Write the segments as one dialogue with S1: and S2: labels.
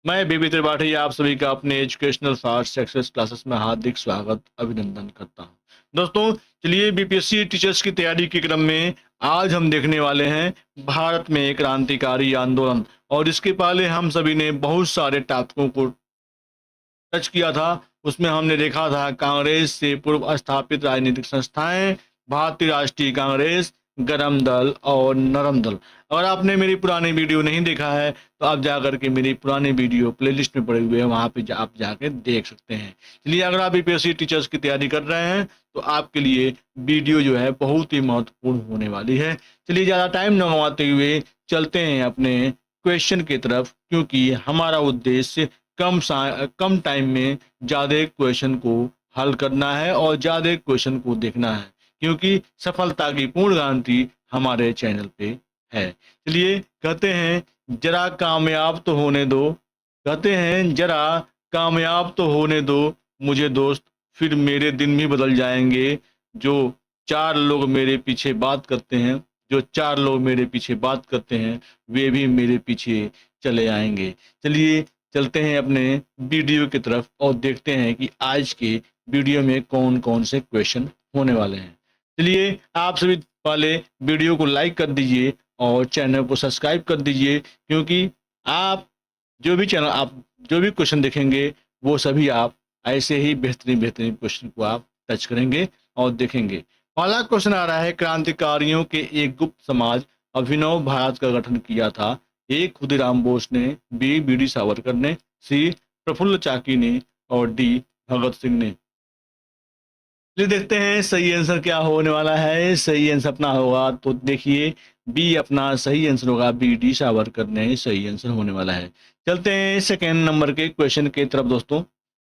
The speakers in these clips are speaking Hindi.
S1: मैं बीबी त्रिपाठी आप सभी का अपने एजुकेशनल फास्ट सक्सेस क्लासेस में हार्दिक स्वागत अभिनंदन करता हूं। दोस्तों, चलिए बीपीएससी टीचर्स की तैयारी के क्रम में आज हम देखने वाले हैं भारत में क्रांतिकारी आंदोलन। और इसके पहले हम सभी ने बहुत सारे टॉपिकों को टच किया था। उसमें हमने देखा था कांग्रेस से पूर्व स्थापित राजनीतिक संस्थाएं, भारतीय राष्ट्रीय कांग्रेस, गरम दल और नरम दल। अगर आपने मेरी पुरानी वीडियो नहीं देखा है तो आप जा करके मेरी पुरानी वीडियो प्लेलिस्ट में पड़े हुए हैं, वहां पे आप जाके देख सकते हैं। चलिए, अगर आप बीपीएससी टीचर्स की तैयारी कर रहे हैं तो आपके लिए वीडियो जो है बहुत ही महत्वपूर्ण होने वाली है। चलिए, ज़्यादा टाइम न गंवाते हुए चलते हैं अपने क्वेश्चन की तरफ, क्योंकि हमारा उद्देश्य कम टाइम में ज़्यादा क्वेश्चन को हल करना है और ज़्यादा क्वेश्चन को देखना है, क्योंकि सफलता की पूर्ण गारंटी हमारे चैनल पे है। चलिए, कहते हैं जरा कामयाब तो होने दो, कहते हैं जरा कामयाब तो होने दो मुझे दोस्त, फिर मेरे दिन भी बदल जाएंगे। जो चार लोग मेरे पीछे बात करते हैं, जो चार लोग मेरे पीछे बात करते हैं, वे भी मेरे पीछे चले आएंगे। चलिए, चलते हैं अपने वीडियो की तरफ और देखते हैं कि आज के वीडियो में कौन कौन से क्वेश्चन होने वाले हैं। चलिए, आप सभी पहले वीडियो को लाइक कर दीजिए और चैनल को सब्सक्राइब कर दीजिए, क्योंकि आप जो भी क्वेश्चन देखेंगे वो सभी आप ऐसे ही बेहतरीन बेहतरीन क्वेश्चन को आप टच करेंगे और देखेंगे। पहला क्वेश्चन आ रहा है, क्रांतिकारियों के एक गुप्त समाज अभिनव भारत का गठन किया था। ए खुदीराम बोस ने, बी बी डी सावरकर ने, सी प्रफुल्ल चाकी ने और डी भगत सिंह ने। चलिए, देखते हैं सही आंसर क्या होने वाला है। सही आंसर अपना होगा तो देखिए, बी अपना सही आंसर होगा। बी डी सावरकर ने सही आंसर होने वाला है। चलते हैं सेकेंड नंबर के क्वेश्चन की तरफ दोस्तों।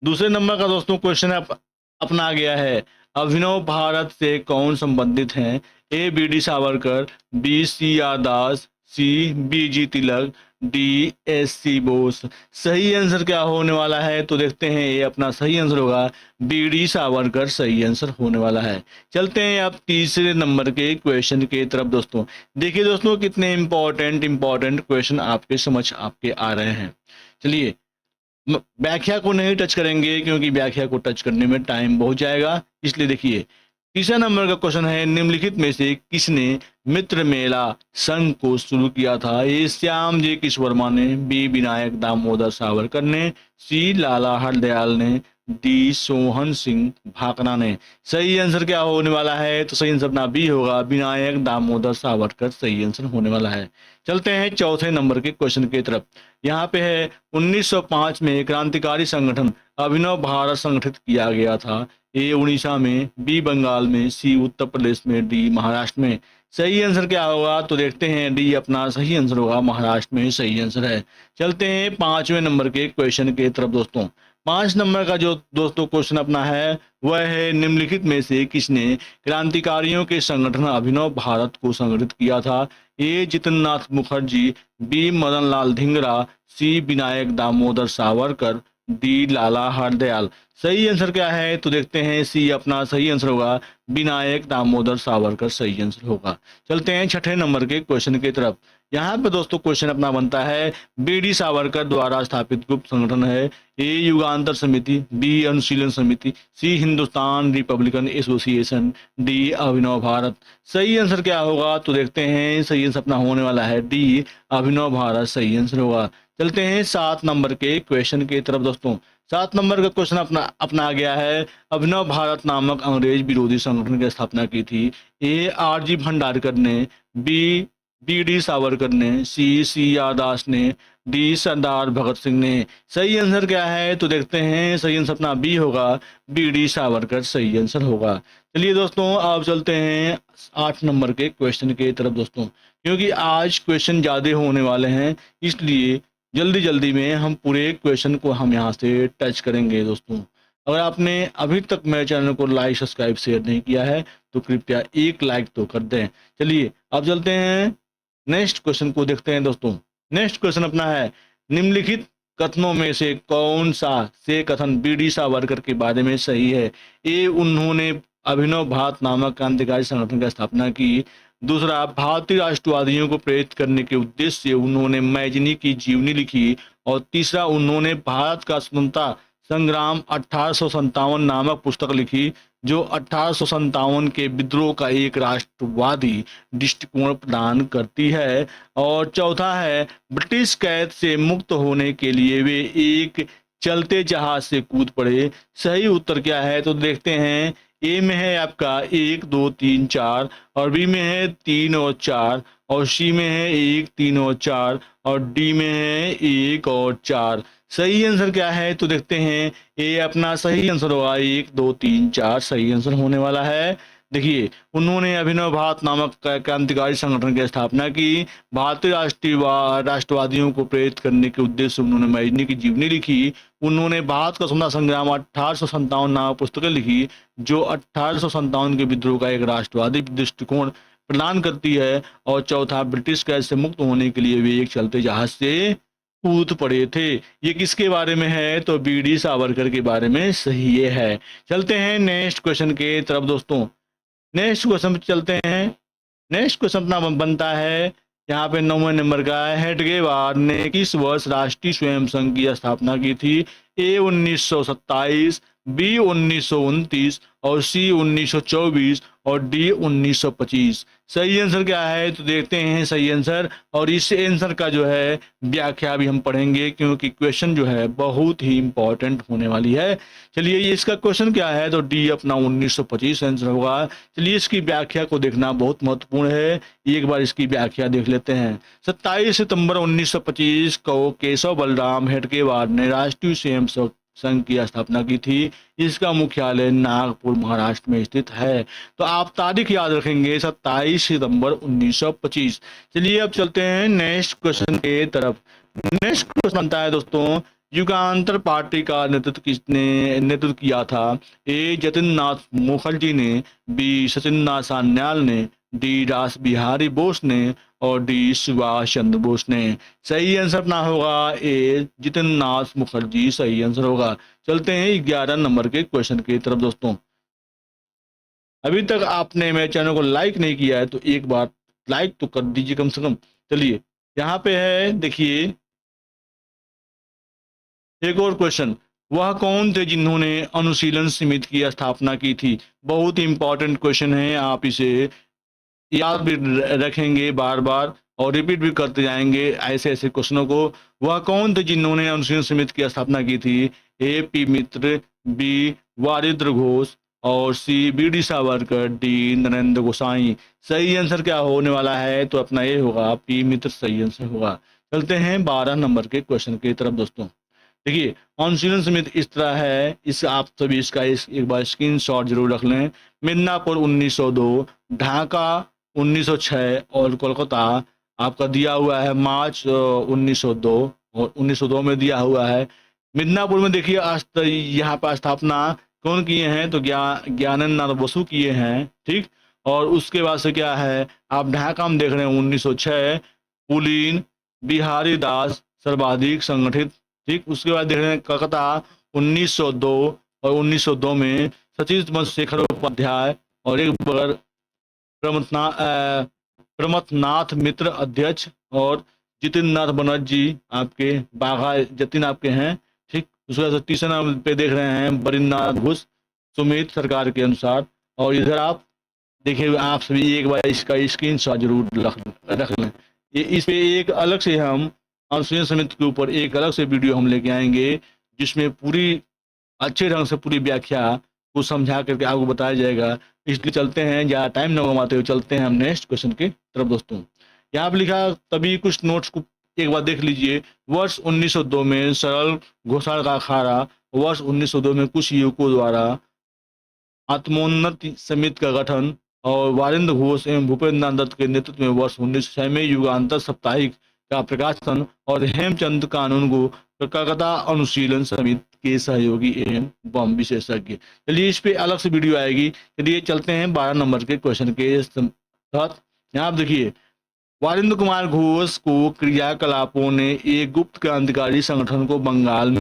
S1: दूसरे नंबर का दोस्तों क्वेश्चन अपना गया है, अभिनव भारत से कौन संबंधित हैं? A B D Savarkar, B C R Das, C B G Tilak, D S C Bose. सही आंसर क्या होने वाला है तो देखते हैं, ये अपना सही आंसर होगा। बी डी सावरकर सही आंसर होने वाला है। चलते हैं अब तीसरे नंबर के क्वेश्चन के तरफ दोस्तों। देखिए दोस्तों, कितने इंपॉर्टेंट क्वेश्चन आपके समझ आपके आ रहे हैं। चलिए, व्याख्या को नहीं टच करेंगे, क्योंकि व्याख्या को टच करने में टाइम बहुत जाएगा। इसलिए देखिए, तीसरा नंबर का क्वेश्चन है, निम्नलिखित में से किसने मित्र मेला संघ को शुरू किया था? ए श्याम जी किश वर्मा ने, बी विनायक दामोदर सावरकर ने, सी लाला हरदयाल ने, डी सोहन सिंह भाकना ने। सही आंसर क्या होने वाला है तो सही आंसर अपना बी होगा, विनायक दामोदर सावरकर सही आंसर होने वाला है। चलते हैं चौथे नंबर के क्वेश्चन की तरफ। यहाँ पे है, 1905 में क्रांतिकारी संगठन अभिनव भारत संगठित किया गया था। ए उड़ीसा में, बी बंगाल में, सी उत्तर प्रदेश में, डी महाराष्ट्र में। सही आंसर क्या होगा तो देखते हैं, डी अपना सही आंसर होगा, महाराष्ट्र में सही आंसर है। चलते हैं पांचवें नंबर के क्वेश्चन के तरफ दोस्तों। 5 नंबर का जो दोस्तों क्वेश्चन अपना है वह है, निम्नलिखित में से किसने क्रांतिकारियों के संगठन अभिनव भारत को संगठित किया था? ए जितननाथ मुखर्जी, बी मदन लाल धिंगरा, सी विनायक दामोदर सावरकर, डी लाला हरदयाल। सही आंसर क्या है तो देखते हैं, सी अपना सही आंसर होगा, विनायक दामोदर सावरकर सही आंसर होगा। चलते हैं छठे नंबर के क्वेश्चन की तरफ। यहाँ पे दोस्तों क्वेश्चन अपना बनता है, बी डी सावरकर द्वारा स्थापित गुप्त संगठन है। ए युगांतर समिति, बी अनुशीलन समिति, सी हिंदुस्तान रिपब्लिकन एसोसिएशन, डी अभिनव भारत। सही आंसर क्या होगा तो देखते हैं, सही आंसर अपना होने वाला है डी अभिनव भारत सही आंसर होगा। चलते हैं 7 नंबर के क्वेश्चन की तरफ दोस्तों। 7 नंबर का क्वेश्चन अपना आ गया है, अभिनव भारत नामक अंग्रेज विरोधी संगठन की स्थापना की थी। ए आर जी भंडारकर ने, बी बी डी सावरकर ने, सी आर दास ने, डी सरदार भगत सिंह ने। सही आंसर क्या है तो देखते हैं, सही आंसर अपना बी होगा, बी डी सावरकर सही आंसर होगा। चलिए दोस्तों, अब चलते हैं 8 नंबर के क्वेश्चन के तरफ दोस्तों। क्योंकि आज क्वेश्चन ज़्यादा होने वाले हैं, इसलिए जल्दी जल्दी में हम पूरे क्वेश्चन को हम यहाँ से टच करेंगे दोस्तों। अगर आपने अभी तक मेरे चैनल को लाइक सब्सक्राइब शेयर नहीं किया है तो कृपया एक लाइक तो कर दें। चलिए, अब चलते हैं नेक्स्ट क्वेश्चन को देखते हैं दोस्तों। नेक्स्ट क्वेश्चन अपना है, निम्नलिखित कथनों में से कौन सा से कथन बी डी सावरकर के बारे में सही है? ए उन्होंने अभिनव भारत नामक क्रांतिकारी संगठन की स्थापना की, दूसरा, भारतीय राष्ट्रवादियों को प्रेरित करने के उद्देश्य से उन्होंने मैजनी की जीवनी लिखी। और तीसरा, उन्होंने भारत का स्वतंत्रता संग्राम 1857 नामक पुस्तक लिखी, जो 1857 के विद्रोह का एक राष्ट्रवादी दृष्टिकोण प्रदान करती है। और चौथा है, ब्रिटिश कैद से मुक्त होने के लिए वे एक चलते जहाज से कूद पड़े। सही उत्तर क्या है तो देखते हैं। ए में है आपका 1 2 3 4, और बी में है 3 और 4, और सी में है 1 3 और 4, और डी में है 1 और 4। सही आंसर क्या है तो देखते हैं। ए अपना सही आंसर होगा, 1 2 3 4 सही आंसर होने वाला है। देखिए, उन्होंने अभिनव भारत नामक क्रांतिकारी संगठन की स्थापना की। भारतीय राष्ट्रवादियों को प्रेरित करने के उद्देश्य से उन्होंने मैजनी की जीवनी लिखी। उन्होंने भारत का स्वतंत्रता संग्राम 1857 नामक पुस्तकें लिखी, जो 1857 के विद्रोह का एक राष्ट्रवादी दृष्टिकोण प्रदान करती है। और चौथा, ब्रिटिश कैद से मुक्त होने के लिए वे एक चलते जहाज से कूद पड़े थे। ये किसके बारे में है तो बी डी सावरकर के बारे में सही ये है। चलते हैं नेक्स्ट क्वेश्चन के तरफ दोस्तों। नेक्स्ट क्वेश्चन पे चलते हैं। नेक्स्ट क्वेश्चन अपना बनता है यहाँ पे 9वें नंबर का है। हेडगेवार ने किस वर्ष राष्ट्रीय स्वयं संघ की स्थापना की थी? ए 1927, बी 1929, और सी 1924, और डी 1925। सही आंसर क्या है तो देखते हैं सही आंसर। और इस आंसर का जो है व्याख्या भी हम पढ़ेंगे, क्योंकि क्वेश्चन जो है बहुत ही इंपॉर्टेंट होने वाली है। चलिए, ये इसका क्वेश्चन क्या है तो डी अपना 1925 आंसर होगा। चलिए, इसकी व्याख्या को देखना बहुत महत्वपूर्ण है। एक बार इसकी व्याख्या देख लेते हैं। 27 सितंबर 1925 को केशव बलराम हेडगेवार ने राष्ट्रीय स्वयं संघ की स्थापना की थी। इसका मुख्यालय नागपुर महाराष्ट्र में स्थित है। तो आप तारीख याद रखेंगे, 27 सितंबर 1925। चलिए, अब चलते हैं नेक्स्ट क्वेश्चन के तरफ। नेक्स्ट क्वेश्चन बनता है दोस्तों, युगांतर पार्टी का नेतृत्व किया था? ए जतिन नाथ मुखर्जी ने, बी सचिन नाथ सान्याल ने, डी रास बिहारी बोस ने, और डी सुभाष चंद्र बोस ने। सही आंसर अपना होगा ए जितिन नाथ मुखर्जी सही आंसर होगा। चलते हैं 11 नंबर के क्वेश्चन की तरफ दोस्तों। अभी तक आपने मेरे चैनल को लाइक नहीं किया है तो एक बार लाइक तो कर दीजिए कम से कम। चलिए, यहाँ पे है देखिए एक और क्वेश्चन। वह कौन थे जिन्होंने अनुशीलन समिति की स्थापना की थी? बहुत ही इंपॉर्टेंट क्वेश्चन है, आप इसे याद भी रखेंगे बार बार और रिपीट भी करते जाएंगे ऐसे ऐसे क्वेश्चनों को। वह कौन थे जिन्होंने अनुशीलन समिति की स्थापना की थी? A P Mitra, B Barindra Ghosh, और C B D Savarkar, D Narendra Gosain. सही आंसर क्या होने वाला है तो अपना ये होगा पी मित्र सही आंसर होगा। चलते हैं 12 नंबर के क्वेश्चन की तरफ दोस्तों। देखिए, अनुशीलन समिति इस तरह है, इस आप सभी इसका एक बार स्क्रीनशॉट जरूर रख लें। मिदनापुर 1902, ढाका 1906, और कोलकाता आपका दिया हुआ है मार्च 1902, और 1902 में दिया हुआ है। मिदनापुर में देखिए यहाँ पर स्थापना कौन किए हैं तो ज्ञानेंद्र बसु किए हैं, ठीक। और उसके बाद से क्या है, आप ढाका में देख रहे हैं 1906, पुलीन बिहारी दास सर्वाधिक संगठित, ठीक। उसके बाद देख रहे हैं कलकत्ता 1902, और 1902 में सचिव चंद्रशेखर उपाध्याय और एक बगर प्रमथनाथ मित्र अध्यक्ष, और जितिन नाथ बनर्जी आपके बाघा जतिन आपके हैं, ठीक। उसके बाद तीसरे नाम पे देख रहे हैं बरिंद्रनाथ घोष सुमित सरकार के अनुसार। और इधर आप देखिए, आप सभी एक बार इसका स्क्रीनशॉट जरूर रख लें। ये इस पे एक अलग से हम अनुशीलन समिति के ऊपर एक अलग से वीडियो हम लेके आएंगे, जिसमें पूरी अच्छे ढंग से पूरी व्याख्या को समझा करके आपको बताया जाएगा। इसलिए चलते हैं, ज़्यादा टाइम न गंवाते हुए चलते हैं हम नेक्स्ट क्वेश्चन की तरफ दोस्तों। यहाँ पर लिखा तभी कुछ नोट्स को एक बार देख लीजिए। वर्ष 1902 में सरल घोषणा का अखाड़ा, वर्ष 1902 में कुछ युवकों द्वारा आत्मोन्नति समिति का गठन, और वारिंद्र घोष एवं भूपेंद्र नाथ दत्त के नेतृत्व में वर्ष 1906 में युगांतर साप्ताहिक का प्रकाशन, और हेमचंद कानून को कलकत्ता अनुशीलन समिति के सहयोगी एवं बम विशेषज्ञ। चलिए, इस पे अलग से वीडियो आएगी। चलिए चलते हैं 12 नंबर के क्वेश्चन के साथ। यहाँ आप देखिए, वारिंद्र कुमार घोष को क्रियाकलापों ने एक गुप्त क्रांतिकारी संगठन को बंगाल में,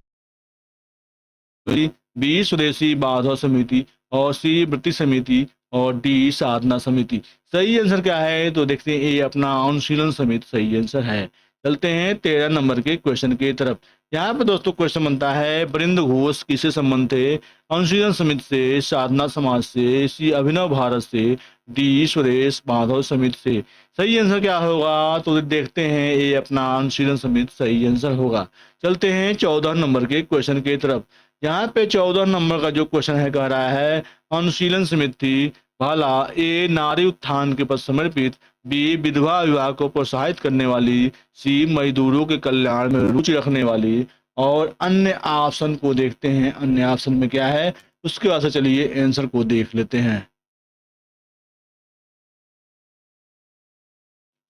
S1: बी स्वदेशी बाधा समिति, और सी ब्रिटिश समिति, और डी साधना समिति। सही आंसर क्या है तो देखते हैं ए अपना अनुशीलन समिति सही आंसर है। चलते हैं 13 नंबर के क्वेश्चन की तरफ। यहाँ पे दोस्तों क्वेश्चन बनता है वृंद घोष किससे संबंध थे? अनुशीलन समिति से, साधना समाज से, सी अभिनव भारत से, डी सुरेश माधव समिति से। सही आंसर क्या होगा तो देखते हैं ए अपना अनुशीलन समिति सही आंसर होगा। चलते हैं 14 नंबर के क्वेश्चन की तरफ। यहाँ पे 14 नंबर का जो क्वेश्चन है कह रहा है अनुशीलन समिति भला ए नारी उत्थान के प्रति समर्पित, बी विधवा विवाह को प्रोत्साहित करने वाली, सी मजदूरों के कल्याण में रुचि रखने वाली, और अन्य ऑप्शन को देखते हैं अन्य ऑप्शन में क्या है। उसके बाद से चलिए आंसर को देख लेते हैं।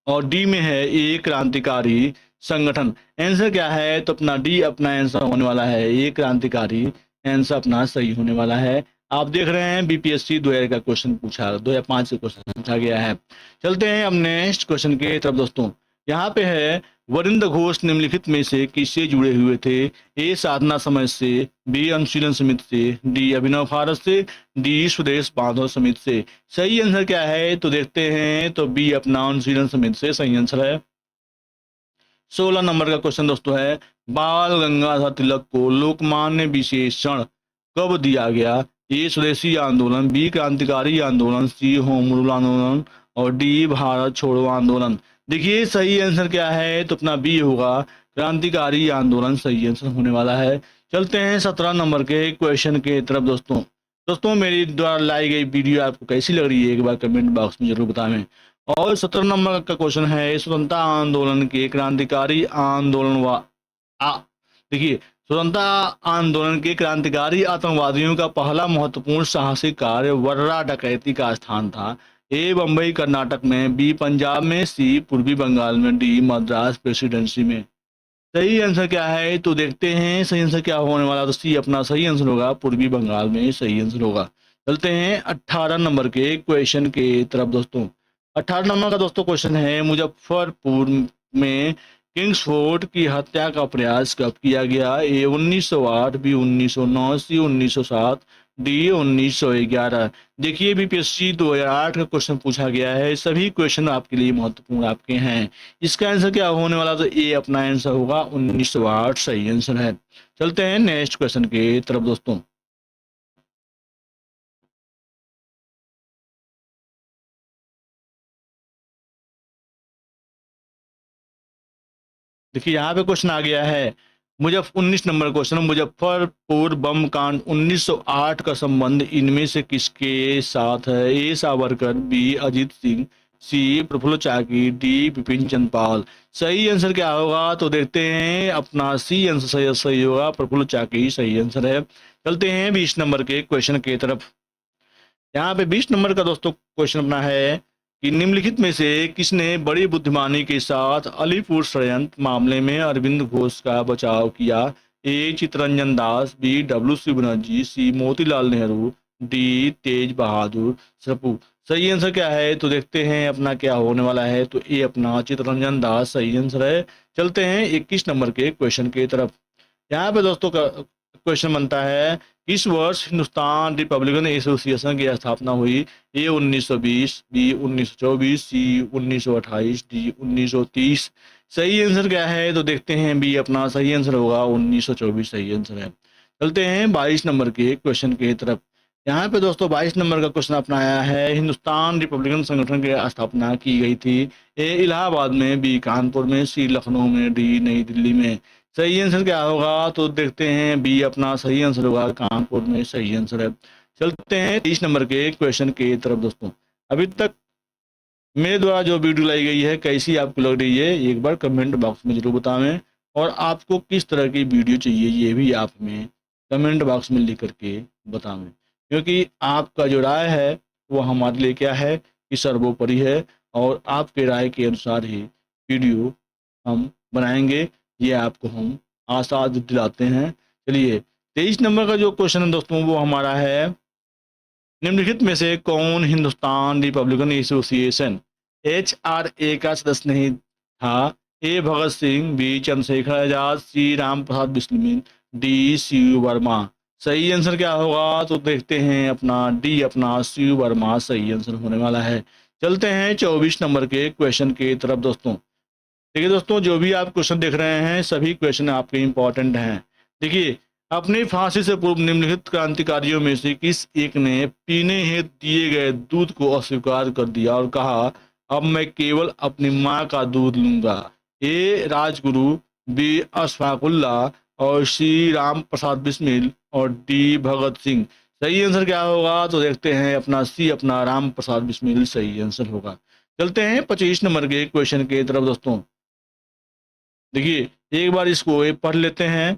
S1: और डी में है ए क्रांतिकारी संगठन। आंसर क्या है तो अपना डी अपना आंसर होने वाला है, ए क्रांतिकारी आंसर अपना सही होने वाला है। आप देख रहे हैं बीपीएससी 2000 का क्वेश्चन पूछा, 2005 से क्वेश्चन पूछा गया है। चलते हैं अब नेक्स्ट क्वेश्चन के तरफ दोस्तों। यहाँ पे है वरिंद घोष निम्नलिखित में से किससे जुड़े हुए थे? ए साधना समाज से, बी अनुशीलन समिति से, डी अभिनव भारत से, डी सुदेश माधव समिति से। सही आंसर क्या है तो देखते हैं तो बी अपना अनुशीलन समिति से सही आंसर है। 16 नंबर का क्वेश्चन दोस्तों है बाल गंगाधर तिलक को लोकमान्य विशेषण कब दिया गया? ए स्वदेशी आंदोलन, बी क्रांतिकारी आंदोलन, सी होम रूल आंदोलन, और डी भारत छोड़ो आंदोलन। देखिए सही आंसर क्या है तो अपना बी होगा, क्रांतिकारी आंदोलन सही आंसर होने वाला है। चलते हैं 17 नंबर के क्वेश्चन के तरफ दोस्तों। दोस्तों मेरी द्वारा लाई गई वीडियो आपको कैसी लग रही है एक बार कमेंट बॉक्स में जरूर बताएं। और 17 नंबर का क्वेश्चन है स्वतंत्रता आंदोलन के क्रांतिकारी आंदोलन देखिए स्वतंत्रता आंदोलन के क्रांतिकारी आतंकवादियों का पहला महत्वपूर्ण साहसिक कार्य वर्रा डकैती का स्थान था। ए बम्बई कर्नाटक में, बी पंजाब में, सी पूर्वी बंगाल में, डी मद्रास प्रेसिडेंसी में। सही आंसर क्या है तो देखते हैं सही आंसर क्या होने वाला, तो सी अपना सही आंसर होगा, पूर्वी बंगाल में सही आंसर होगा। चलते हैं 18 नंबर के क्वेश्चन के तरफ दोस्तों। 18 नंबर का दोस्तों क्वेश्चन है मुजफ्फरपुर में किंग्सफोर्ड की हत्या का प्रयास कब किया गया? ए 1908, बी 1909, सी 1907, डी 1911। देखिए बीपीएससी 2008 का क्वेश्चन पूछा गया है, सभी क्वेश्चन आपके लिए महत्वपूर्ण आपके हैं। इसका आंसर क्या होने वाला तो ए अपना आंसर होगा 1908 सही आंसर है। चलते हैं नेक्स्ट क्वेश्चन के तरफ दोस्तों। देखिए यहाँ पे क्वेश्चन आ गया है 19 नंबर क्वेश्चन, मुजफ्फरपुर बम कांड 1908 का संबंध इनमें से किसके साथ है? ए सावरकर, बी अजीत सिंह, सी प्रफुल्ल चाकी, डी बिपिन चंद्र पाल। सही आंसर क्या होगा तो देखते हैं अपना सी आंसर सही होगा, प्रफुल्ल चाकी सही आंसर है। चलते हैं 20 नंबर के क्वेश्चन की तरफ। यहाँ पे 20 नंबर का दोस्तों क्वेश्चन अपना है कि निम्नलिखित में से किसने बड़ी बुद्धिमानी के साथ अलीपुर षड्यंत्र मामले में अरविंद घोष का बचाव किया? ए चित्तरंजन दास, बी डब्ल्यू.सी. बनर्जी, सी मोतीलाल नेहरू, डी तेज बहादुर सप्रू। सही आंसर क्या है तो देखते हैं अपना क्या होने वाला है, तो ए अपना चित्तरंजन दास सही आंसर है। चलते हैं 21 नंबर के क्वेश्चन की तरफ। यहाँ पे दोस्तों का क्वेश्चन बनता है किस वर्ष हिंदुस्तान रिपब्लिकन एसोसिएशन की स्थापना हुई? ए 1920, बी 1924, सी 1928, डी 1930। सही आंसर क्या है तो देखते हैं बी अपना सही आंसर होगा, 1924 सही आंसर है। चलते हैं 22 नंबर के क्वेश्चन की तरफ। यहाँ पे दोस्तों 22 नंबर का क्वेश्चन अपना आया है हिंदुस्तान रिपब्लिकन संगठन की स्थापना की गई थी? ए इलाहाबाद में, बी कानपुर में, सी लखनऊ में, डी नई दिल्ली में। सही आंसर क्या होगा तो देखते हैं बी अपना सही आंसर होगा, कानपुर में सही आंसर है। चलते हैं 30 नंबर के क्वेश्चन के तरफ दोस्तों। अभी तक मेरे द्वारा जो वीडियो लाई गई है कैसी आपको लग रही है एक बार कमेंट बॉक्स में जरूर बतावें, और आपको किस तरह की वीडियो चाहिए ये भी आप हमें कमेंट बॉक्स में लिख करके बतावें, क्योंकि आपका जो राय है वो हमारे लिए क्या है कि सर्वोपरि है, और आपके राय के अनुसार ही वीडियो हम बनाएंगे, ये आपको हम आशा दिलाते हैं। चलिए 23 नंबर का जो क्वेश्चन है दोस्तों वो हमारा है निम्नलिखित में से कौन हिंदुस्तान रिपब्लिकन एसोसिएशन HRA का सदस्य नहीं था? ए भगत सिंह, बी चंद्रशेखर आजाद, सी राम प्रसाद बिस्मिल, डी सी वर्मा। सही आंसर क्या होगा? तो देखते हैं अपना डी, अपना शिव वर्मा सही आंसर होने वाला है। चलते हैं 24 नंबर के क्वेश्चन की तरफ दोस्तों। देखिए दोस्तों, जो भी आप क्वेश्चन देख रहे हैं सभी क्वेश्चन आपके इंपॉर्टेंट हैं। देखिए, अपनी फांसी से पूर्व निम्नलिखित क्रांतिकारियों में से किस एक ने पीने हेतु दिए गए दूध को अस्वीकार कर दिया और कहा, अब मैं केवल अपनी माँ का दूध लूंगा? ए राजगुरु, बी अशफाकुल्ला और सी राम प्रसाद बिस्मिल और डी भगत सिंह। सही आंसर क्या होगा? तो देखते हैं अपना सी, अपना राम प्रसाद बिस्मिल सही आंसर होगा। चलते हैं 25 नंबर के क्वेश्चन की तरफ दोस्तों। देखिए, एक बार इसको पढ़ लेते हैं।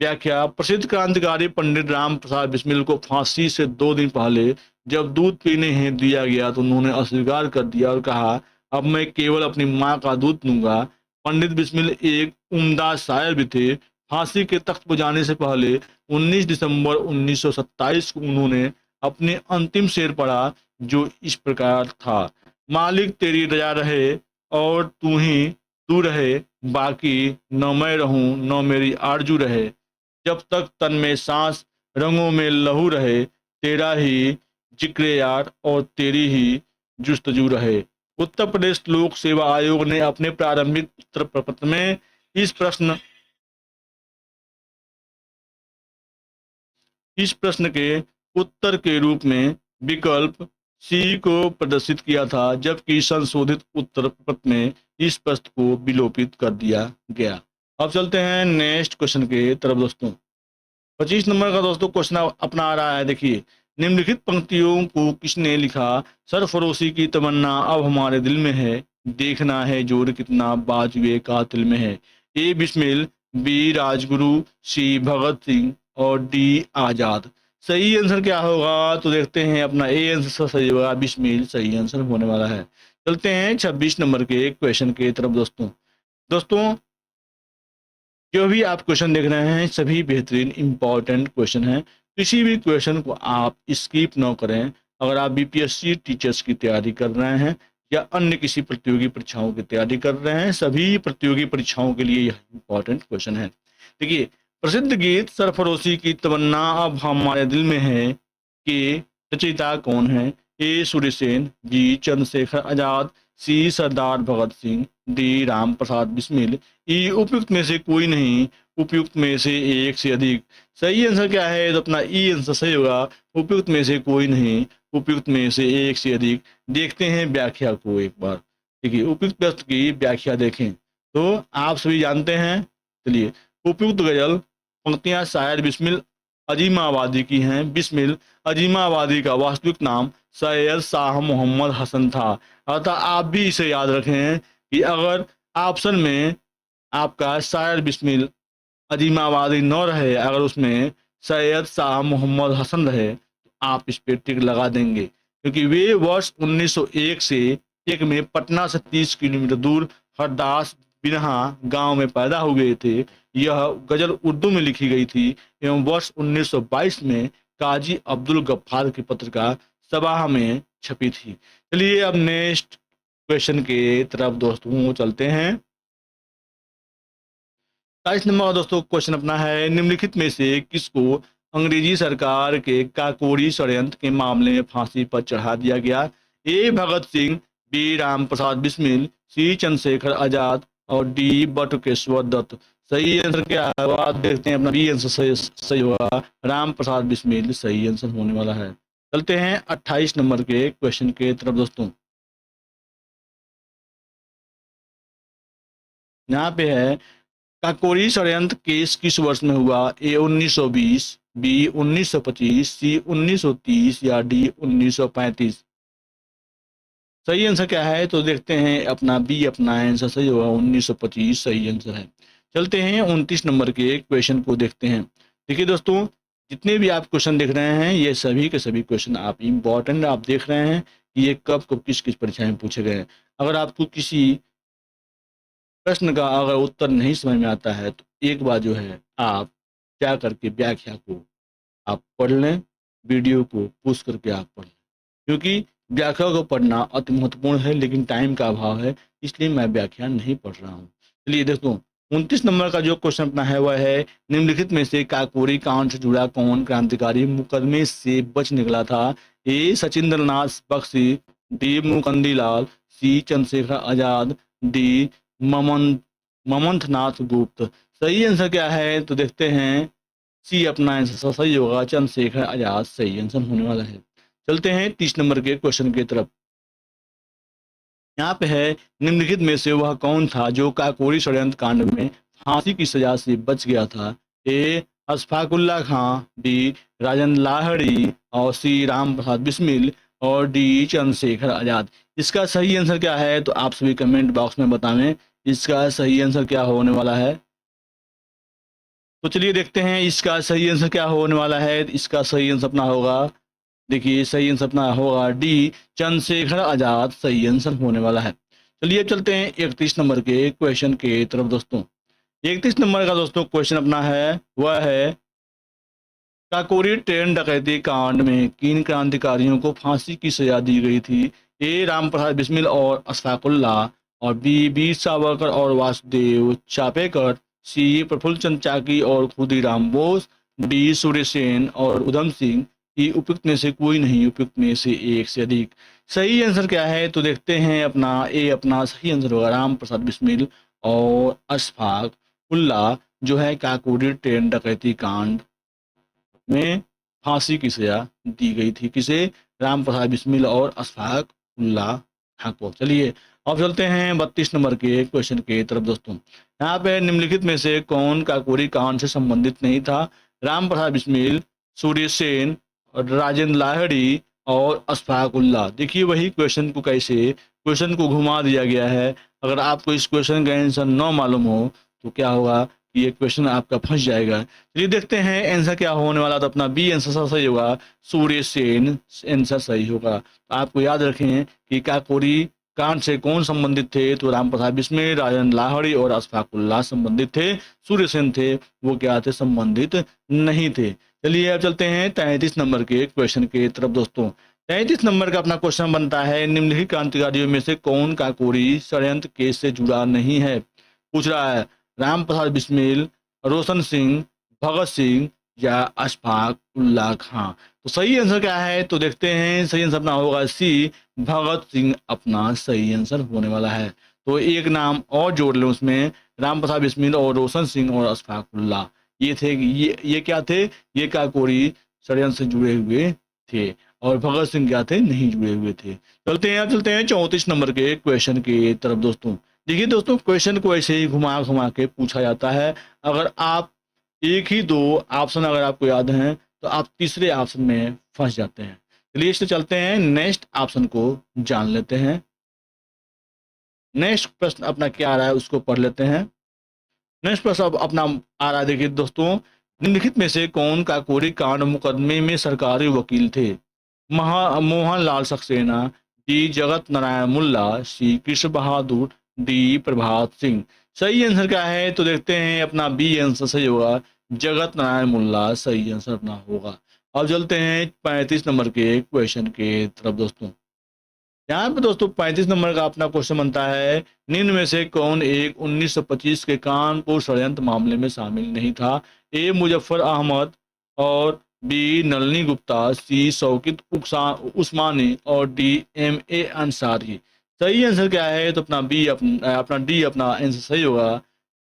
S1: व्याख्या: प्रसिद्ध क्रांतिकारी पंडित राम प्रसाद बिस्मिल को फांसी से 2 दिन पहले जब दूध पीने हेतु दिया गया तो उन्होंने अस्वीकार कर दिया और कहा, अब मैं केवल अपनी माँ का दूध लूंगा। पंडित बिस्मिल एक उम्दा शायर भी थे। फांसी के तख्त पर जाने से पहले 19 दिसंबर 1927 को उन्होंने अपने अंतिम शेर पढ़ा, जो इस प्रकार था: मालिक तेरी रजा रहे और तू रहे, बाकी न मैं रहूं न मेरी आरजू रहे, जब तक तन में सांस रंगों में लहू रहे, तेरा ही जिक्र यार और तेरी ही जुस्तजू रहे। उत्तर प्रदेश लोक सेवा आयोग ने अपने प्रारंभिक उत्तर प्रपत्र में इस प्रश्न के उत्तर के रूप में विकल्प सी को प्रदर्शित किया था, जबकि संशोधित उत्तर पत्र में इस प्रश्न को विलोपित कर दिया गया। अब चलते हैं नेक्स्ट क्वेश्चन के तरफ दोस्तों। 25 नंबर का दोस्तों क्वेश्चन अपना आ रहा है। देखिए, निम्नलिखित पंक्तियों को किसने लिखा? सरफरोशी की तमन्ना अब हमारे दिल में है, देखना है जोर कितना बाजुए कातिल में है। ए बिस्मिल, बी राजगुरु, सी भगत सिंह और डी आजाद। सही आंसर क्या होगा? तो देखते हैं अपना ए आंसर सही होगा, बिस्मिल सही आंसर होने वाला है। चलते हैं 26 नंबर के क्वेश्चन के तरफ दोस्तों। दोस्तों, जो भी आप क्वेश्चन देख रहे हैं सभी बेहतरीन इंपॉर्टेंट क्वेश्चन हैं। किसी भी क्वेश्चन को आप स्किप न करें। अगर आप बीपीएससी टीचर्स की तैयारी कर रहे हैं या अन्य किसी प्रतियोगी परीक्षाओं की तैयारी कर रहे हैं, सभी प्रतियोगी परीक्षाओं के लिए यह इंपॉर्टेंट क्वेश्चन है। देखिए, प्रसिद्ध गीत सरफरोशी की तमन्ना अब हमारे दिल में है के रचयिता कौन है? ए सूर्यसेन, बी चंद्रशेखर आजाद, सी सरदार भगत सिंह, डी राम प्रसाद बिस्मिल। ई उपयुक्त में से कोई नहीं, उपयुक्त में से एक से अधिक। सही आंसर क्या है? तो अपना ई आंसर सही होगा, उपयुक्त में से कोई नहीं, उपयुक्त में से एक से अधिक। देखते हैं व्याख्या को एक बार। देखिए, उपयुक्त प्रश्न की व्याख्या देखें तो आप सभी जानते हैं। चलिए, उपयुक्त गजल पंक्तियां शायर बिस्मिल अजीमाबादी की हैं। बिस्मिल अजीमाबादी का वास्तविक नाम सैयद शाह मोहम्मद हसन था। अतः आप भी इसे याद रखें कि अगर ऑप्शन में आपका शायर बिस्मिल अजीमाबादी न रहे, अगर उसमें सैयद शाह मोहम्मद हसन रहे, तो आप इस पे टिक लगा देंगे, क्योंकि वे वर्ष 1901 से एक में पटना से 30 किलोमीटर दूर हरदास बिन्हा गांव में पैदा हो गए थे। यह गजल उर्दू में लिखी गई थी एवं वर्ष 1922 में काजी अब्दुल गफ्फार की पत्रिका सबाह में छपी थी। चलिए अब नेक्स्ट क्वेश्चन के तरफ दोस्तों चलते हैं। 22 नंबर का दोस्तों क्वेश्चन अपना है, निम्नलिखित में से किसको अंग्रेजी सरकार के काकोरी षड्यंत्र के मामले में फांसी पर चढ़ा दिया गया? ए भगत सिंह, बी राम प्रसाद बिस्मिल, सी चंद्रशेखर आजाद और डी बटुकेश्वर दत्त। सही आंसर क्या है? देखते हैं अपना बी आंसर सही होगा, राम प्रसाद बिस्मिल सही आंसर होने वाला है। चलते हैं 28 नंबर के क्वेश्चन के तरफ दोस्तों। यहाँ पे है, काकोरी षड्यंत्र केस किस वर्ष में हुआ? ए 1920, बी 1925, सी 1930 या डी 1935। सही आंसर क्या है? तो देखते हैं अपना बी, अपना आंसर सही होगा, 1925 सही आंसर है। चलते हैं 29 नंबर के क्वेश्चन को देखते हैं। देखिए दोस्तों, जितने भी आप क्वेश्चन देख रहे हैं ये सभी के सभी क्वेश्चन आप इम्पोर्टेंट आप देख रहे हैं कि ये कब कब किस किस परीक्षा में पूछे गए हैं। अगर आपको किसी प्रश्न का अगर उत्तर नहीं समझ में आता है तो एक बार जो है आप क्या करके व्याख्या को आप पढ़ लें, वीडियो को पुश करके आप पढ़ लें, क्योंकि व्याख्या को पढ़ना अति महत्वपूर्ण है, लेकिन टाइम का अभाव है इसलिए मैं व्याख्या नहीं पढ़ रहा हूँ। चलिए दोस्तों, 29 नंबर का जो क्वेश्चन अपना है वह है, निम्नलिखित में से काकोरी कांड से जुड़ा कौन क्रांतिकारी मुकदमे से बच निकला था? ए सचिंद्र नाथ बख्शी, डी मुकंदी लाल, सी चंद्रशेखर आजाद, डी ममन ममंथ नाथ गुप्त। सही आंसर क्या है तो देखते हैं। सी अपना आंसर सही होगा, चंद्रशेखर आजाद सही आंसर होने वाला है। चलते हैं 30 नंबर के क्वेश्चन की तरफ। यहाँ पे है, निम्नलिखित में से वह कौन था जो काकोरी षड्यंत्र कांड में फांसी की सजा से बच गया था? ए अशफाकुल्ला खां, बी राजन लाहड़ी, और सी राम प्रसाद बिस्मिल, और डी चंद्रशेखर आजाद। इसका सही आंसर क्या है तो आप सभी कमेंट बॉक्स में बतावें, इसका सही आंसर क्या होने वाला है। तो चलिए देखते हैं इसका सही आंसर क्या होने वाला है। इसका सही आंसर अपना होगा, देखिए सही आंसर अपना होगा डी चंद्रशेखर आजाद सही आंसर होने वाला है। चलिए अब चलते हैं 31 नंबर के क्वेश्चन के तरफ दोस्तों। 31 नंबर का दोस्तों क्वेश्चन अपना है वह है, काकोरी ट्रेन डकैती कांड में किन क्रांतिकारियों को फांसी की सजा दी गई थी? ए रामप्रसाद बिस्मिल और अशफाकुल्ला, और बी सावरकर और वासुदेव चापेकर, सी प्रफुल्ल चंद्र चाकी और खुदीराम बोस, डी सूर्यसेन और उधम सिंह। ई उपयुक्त में से कोई नहीं, उपयुक्त में से एक से अधिक। सही आंसर क्या है तो देखते हैं। अपना ए अपना सही आंसर होगा राम प्रसाद बिस्मिल और अशफाक उल्ला, जो है काकोरी ट्रेन डकैती कांड में फांसी की सजा दी गई थी। किसे? राम प्रसाद बिस्मिल और अशफाक उल्ला खां को। चलिए अब चलते हैं 32 नंबर के क्वेश्चन के तरफ दोस्तों। यहाँ पे निम्नलिखित में से कौन काकोरी कांड से संबंधित नहीं था? राम प्रसाद बिस्मिल, सूर्य सेन, राजेंद्र लाहिड़ी और अशफाक उल्ला। देखिए वही क्वेश्चन को कैसे क्वेश्चन को घुमा दिया गया है। अगर आपको इस क्वेश्चन का आंसर न मालूम हो तो क्या होगा कि ये क्वेश्चन आपका फंस जाएगा। चलिए देखते हैं आंसर क्या होने वाला। तो अपना बी आंसर सही होगा, सूर्य सेन आंसर सही होगा। तो आपको याद रखें कि काकोरी कांड से कौन संबंधित थे? तो राम प्रसाद बिस्मिल, राजेंद्र लाहौरी और अशफाकुल्लाह संबंधित थे। सूर्य सेन थे वो क्या थे? संबंधित नहीं थे। चलिए अब चलते हैं 33 नंबर के क्वेश्चन के तरफ दोस्तों। 33 नंबर का अपना क्वेश्चन बनता है, निम्नलिखित क्रांतिकारियों में से कौन काकोरी षड्यंत्र केस से जुड़ा नहीं है? पूछ रहा है राम प्रसाद बिस्मिल, रोशन सिंह, भगत सिंह या अशफाक उल्ला खां। तो सही आंसर क्या है तो देखते हैं। सही आंसर अपना होगा सी भगत सिंह अपना सही आंसर होने वाला है। तो एक नाम और जोड़ लें उसमें, राम प्रसाद बिस्मिल और रोशन सिंह और अशफाक उल्ला, ये थे। ये क्या थे? ये काकोरी षड्यंत्र से जुड़े हुए थे। और भगत सिंह क्या थे? नहीं जुड़े हुए थे। चलते हैं 34 नंबर के क्वेश्चन के तरफ दोस्तों। देखिए दोस्तों क्वेश्चन को ऐसे ही घुमा घुमा के पूछा जाता है। अगर आप एक ही दो ऑप्शन अगर आपको याद हैं तो आप तीसरे ऑप्शन में फंस जाते हैं। चलिए इससे चलते हैं नेक्स्ट ऑप्शन को जान लेते हैं। नेक्स्ट प्रश्न अपना क्या आ रहा है उसको पढ़ लेते हैं। नेक्स्ट प्रश्न अब अपना आ रहा है, देखिए दोस्तों, निम्नलिखित में से कौन काकोरी कांड मुकदमे में सरकारी वकील थे? मोहन लाल सक्सेना, डी जगत नारायण मुल्ला, सी कृष्ण बहादुर, डी प्रभात सिंह। सही आंसर क्या है तो देखते हैं। अपना बी आंसर सही होगा, जगत नारायण मुल्ला सही आंसर अपना होगा। अब चलते हैं 35 नंबर के क्वेश्चन के तरफ दोस्तों। यहाँ पे दोस्तों 35 नंबर का अपना क्वेश्चन बनता है, निम्न में से कौन एक 1925 के कानपुर षड्यंत्र मामले में शामिल नहीं था? ए मुजफ्फर अहमद, और बी नलनी गुप्ता, सी शौकत उस्मानी, और डी एम ए अंसारी। सही आंसर क्या है तो अपना बी अपना डी अपना आंसर सही होगा,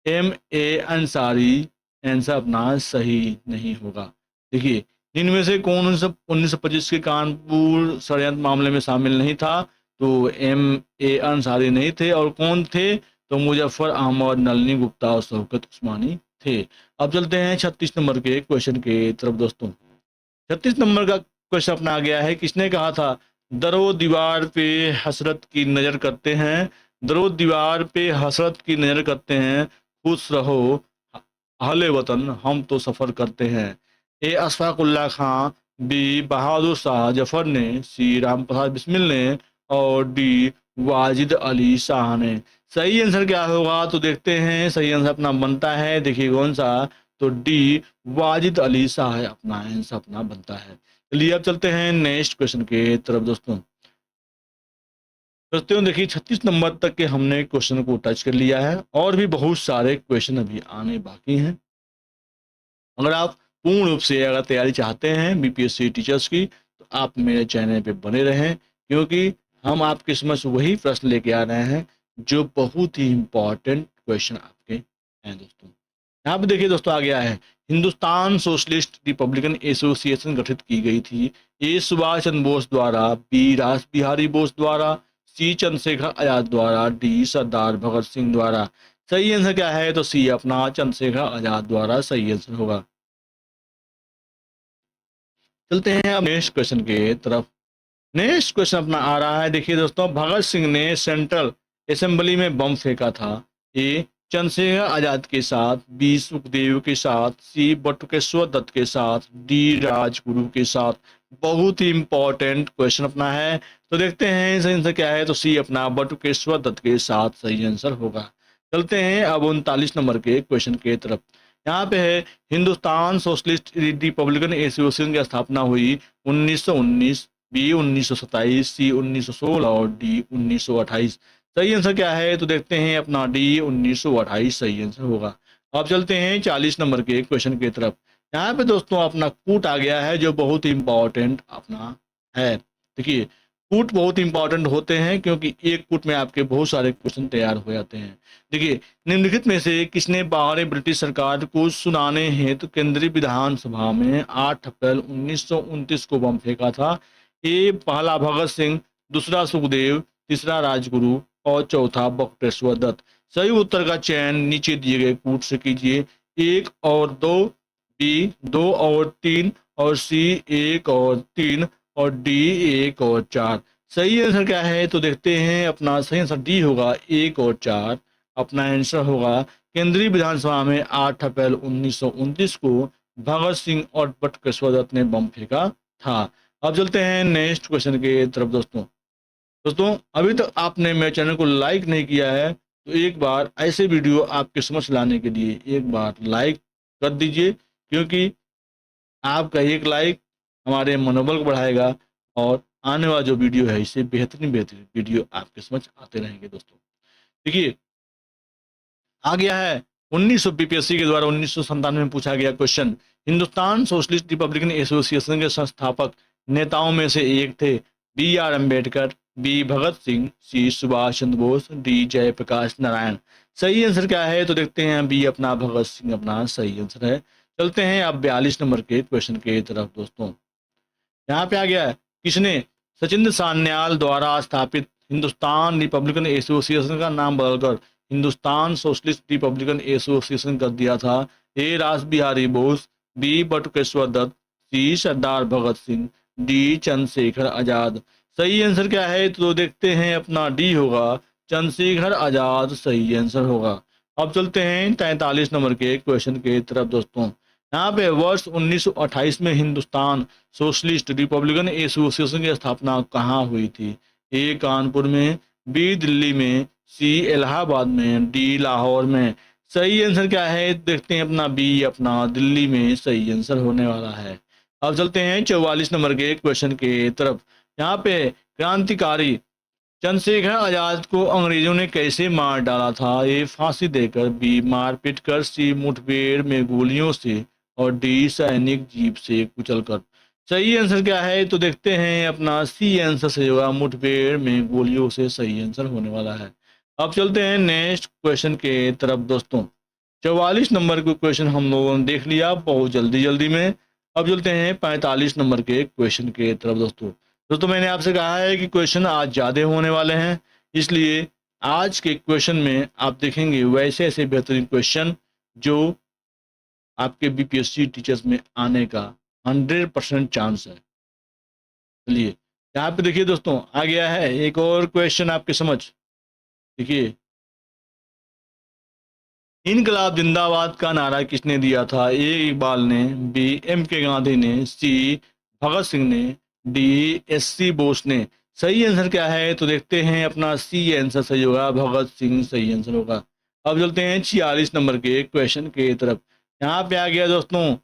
S1: एम ए अंसारी आंसर अपना सही नहीं होगा। देखिए इनमें से कौन 1925 के कानपुर षड्यंत्र मामले में शामिल नहीं था? तो एम ए अंसारी नहीं थे। और कौन थे? तो मुजफ्फर अहमद, नलनी गुप्ता और शौकत उस्मानी थे। अब चलते हैं 36 नंबर के क्वेश्चन के तरफ दोस्तों। 36 नंबर का क्वेश्चन अपना आ गया है, किसने कहा था दरो दीवार पे हसरत की नजर करते हैं, दरो दीवार पे हसरत की नजर करते हैं, खुश रहो अहले वतन हम तो सफर करते हैं। ए अशफाकुल्ला खां, बी बहादुर शाह जफर ने, सी राम प्रसाद बिस्मिल ने, और डी वाजिद अली शाह ने। सही आंसर क्या होगा तो देखते हैं। सही आंसर अपना बनता है, देखिए कौन सा, तो डी वाजिद अली शाह अपना आंसर अपना बनता है। चलिए अब चलते हैं नेक्स्ट क्वेश्चन के तरफ दोस्तों। दोस्तों देखिए 36 नंबर तक के हमने क्वेश्चन को टच कर लिया है और भी बहुत सारे क्वेश्चन अभी आने बाकी हैं। अगर आप पूर्ण रूप से अगर तैयारी चाहते हैं बीपीएससी टीचर्स की, तो आप मेरे चैनल पे बने रहें, क्योंकि हम आपके समक्ष वही प्रश्न लेके आ रहे हैं जो बहुत ही इम्पोर्टेंट क्वेश्चन आपके हैं दोस्तों। यहाँ पे देखिए दोस्तों आ गया है, हिंदुस्तान सोशलिस्ट रिपब्लिकन एसोसिएशन गठित की गई थी। ए सुभाष चंद्र बोस द्वारा, बी रास बिहारी बोस द्वारा, सी चंद्रशेखर आजाद द्वारा, डी सरदार भगत सिंह द्वारा। सही आंसर क्या है? तो सी अपना चंद्रशेखर आजाद द्वारा सही आंसर होगा। चलते हैं अब नेक्स्ट क्वेश्चन के तरफ। नेक्स्ट क्वेश्चन अपना आ रहा है, देखिए दोस्तों, भगत सिंह ने सेंट्रल असेंबली में बम फेंका था। ए चंद्रशेखर आजाद के साथ, बी सुखदेव के साथ, सी बटुकेश्वर दत्त के साथ, डी राजगुरु के साथ। बहुत ही इंपॉर्टेंट क्वेश्चन अपना है, तो देखते हैं सही आंसर क्या है। तो सी अपना बटुकेश्वर दत्त के साथ सही आंसर होगा। चलते हैं अब 39 नंबर के क्वेश्चन के तरफ। यहाँ पे है, हिंदुस्तान सोशलिस्ट रिपब्लिकन एसोसिएशन की स्थापना हुई 1919, बी 1927, सी 1916 और डी 1928। सही आंसर क्या है? तो देखते हैं अपना डी 1928 सही आंसर होगा। अब चलते हैं 40 नंबर के क्वेश्चन की तरफ। यहाँ पे दोस्तों अपना कूट आ गया है जो बहुत ही इंपॉर्टेंट अपना है। देखिए कूट बहुत इंपॉर्टेंट होते हैं क्योंकि एक कूट में आपके बहुत सारे क्वेश्चन तैयार हो जाते हैं। देखिए निम्नलिखित में से किसने बाहर ब्रिटिश सरकार को सुनाने हेतु केंद्रीय विधानसभा में 8 अप्रैल 1929 को बम फेंका था? ए पहला भगत सिंह, दूसरा सुखदेव, तीसरा राजगुरु और चौथा बटुकेश्वर दत्त। सही उत्तर का चयन नीचे दिए गए कूट से कीजिए। 1 और 2, बी 2 और 3 और सी 1 और 3 और डी 1 और 4। सही आंसर क्या है? तो देखते हैं अपना सही आंसर डी होगा 1 और 4। अपना आंसर होगा केंद्रीय विधानसभा में 8 अप्रैल 1929 को भगत सिंह और बटुकेश्वर दत्त ने बम फेंका था। अब चलते हैं नेक्स्ट क्वेश्चन के तरफ दोस्तों। दोस्तों अभी तक आपने मेरे चैनल को लाइक नहीं किया है, तो एक बार ऐसे वीडियो आपके समझ लाने के लिए एक बार लाइक कर दीजिए, क्योंकि आपका एक लाइक हमारे मनोबल को बढ़ाएगा और आने वाला जो वीडियो है इससे बेहतरीन बेहतरीन वीडियो आपके समझ आते रहेंगे दोस्तों। देखिए आ गया है 1900 बीपीएससी के द्वारा 1997 में पूछा गया question. Hindustan socialist Republican association के संस्थापक नेताओं में से एक थे। B R Ambedkar, B Bhagat Singh, C Subhash Chandra Bose, D Jayaprakash Narayan. सही आंसर क्या है? तो देखते हैं बी अपना भगत सिंह अपना सही आंसर है। चलते हैं अब 42 नंबर के क्वेश्चन के तरफ दोस्तों। यहाँ पे आ गया है, किसने सचिंद्र सान्याल द्वारा स्थापित हिंदुस्तान रिपब्लिकन एसोसिएशन का नाम बदलकर हिंदुस्तान सोशलिस्ट रिपब्लिकन एसोसिएशन कर दिया था? ए रास बिहारी बोस, बी बटुकेश्वर दत्त, सी सरदार भगत सिंह, डी चंद्रशेखर आजाद। सही आंसर क्या है? तो देखते हैं अपना डी होगा चंद्रशेखर आजाद सही आंसर होगा। अब चलते हैं 43 नंबर के क्वेश्चन के तरफ दोस्तों। यहाँ पे वर्ष 1928 में हिंदुस्तान सोशलिस्ट रिपब्लिकन एसोसिएशन की स्थापना कहाँ हुई थी? ए कानपुर में, बी दिल्ली में, सी इलाहाबाद में, डी लाहौर में। सही आंसर क्या है? देखते हैं अपना बी अपना दिल्ली में सही आंसर होने वाला है। अब चलते हैं 44 नंबर के क्वेश्चन के तरफ। यहाँ पे क्रांतिकारी चंद्रशेखर आजाद को अंग्रेजों ने कैसे मार डाला था? ए फांसी देकर, बी मारपीट कर, सी मुठभेड़ में गोलियों से और डी सैनिक जीप से कुचलकर। सही आंसर क्या है? तो देखते हैं अपना सी आंसर सही होगा मुठभेड़ में गोलियों से सही आंसर होने वाला है। अब चलते हैं नेक्स्ट क्वेश्चन के तरफ दोस्तों। 44 नंबर का क्वेश्चन हम लोगों ने देख लिया बहुत जल्दी जल्दी में। अब चलते हैं 45 नंबर के क्वेश्चन के तरफ दोस्तों। दोस्तों मैंने आपसे कहा है कि क्वेश्चन आज ज़्यादा होने वाले हैं, इसलिए आज के क्वेश्चन में आप देखेंगे वैसे ऐसे बेहतरीन क्वेश्चन जो आपके बीपीएससी टीचर्स में आने का 100% चांस है। चलिए यहाँ पे देखिए दोस्तों आ गया है एक और क्वेश्चन आपके समझ। देखिए, इनकलाब जिंदाबाद का नारा किसने दिया था? ए इकबाल ने, बी एम के गांधी ने, सी भगत सिंह ने, डी एस सी बोस ने। सही आंसर क्या है? तो देखते हैं अपना सी आंसर सही होगा भगत सिंह सही आंसर होगा। अब चलते हैं 46 नंबर के क्वेश्चन के तरफ। यहाँ पे आ गया दोस्तों,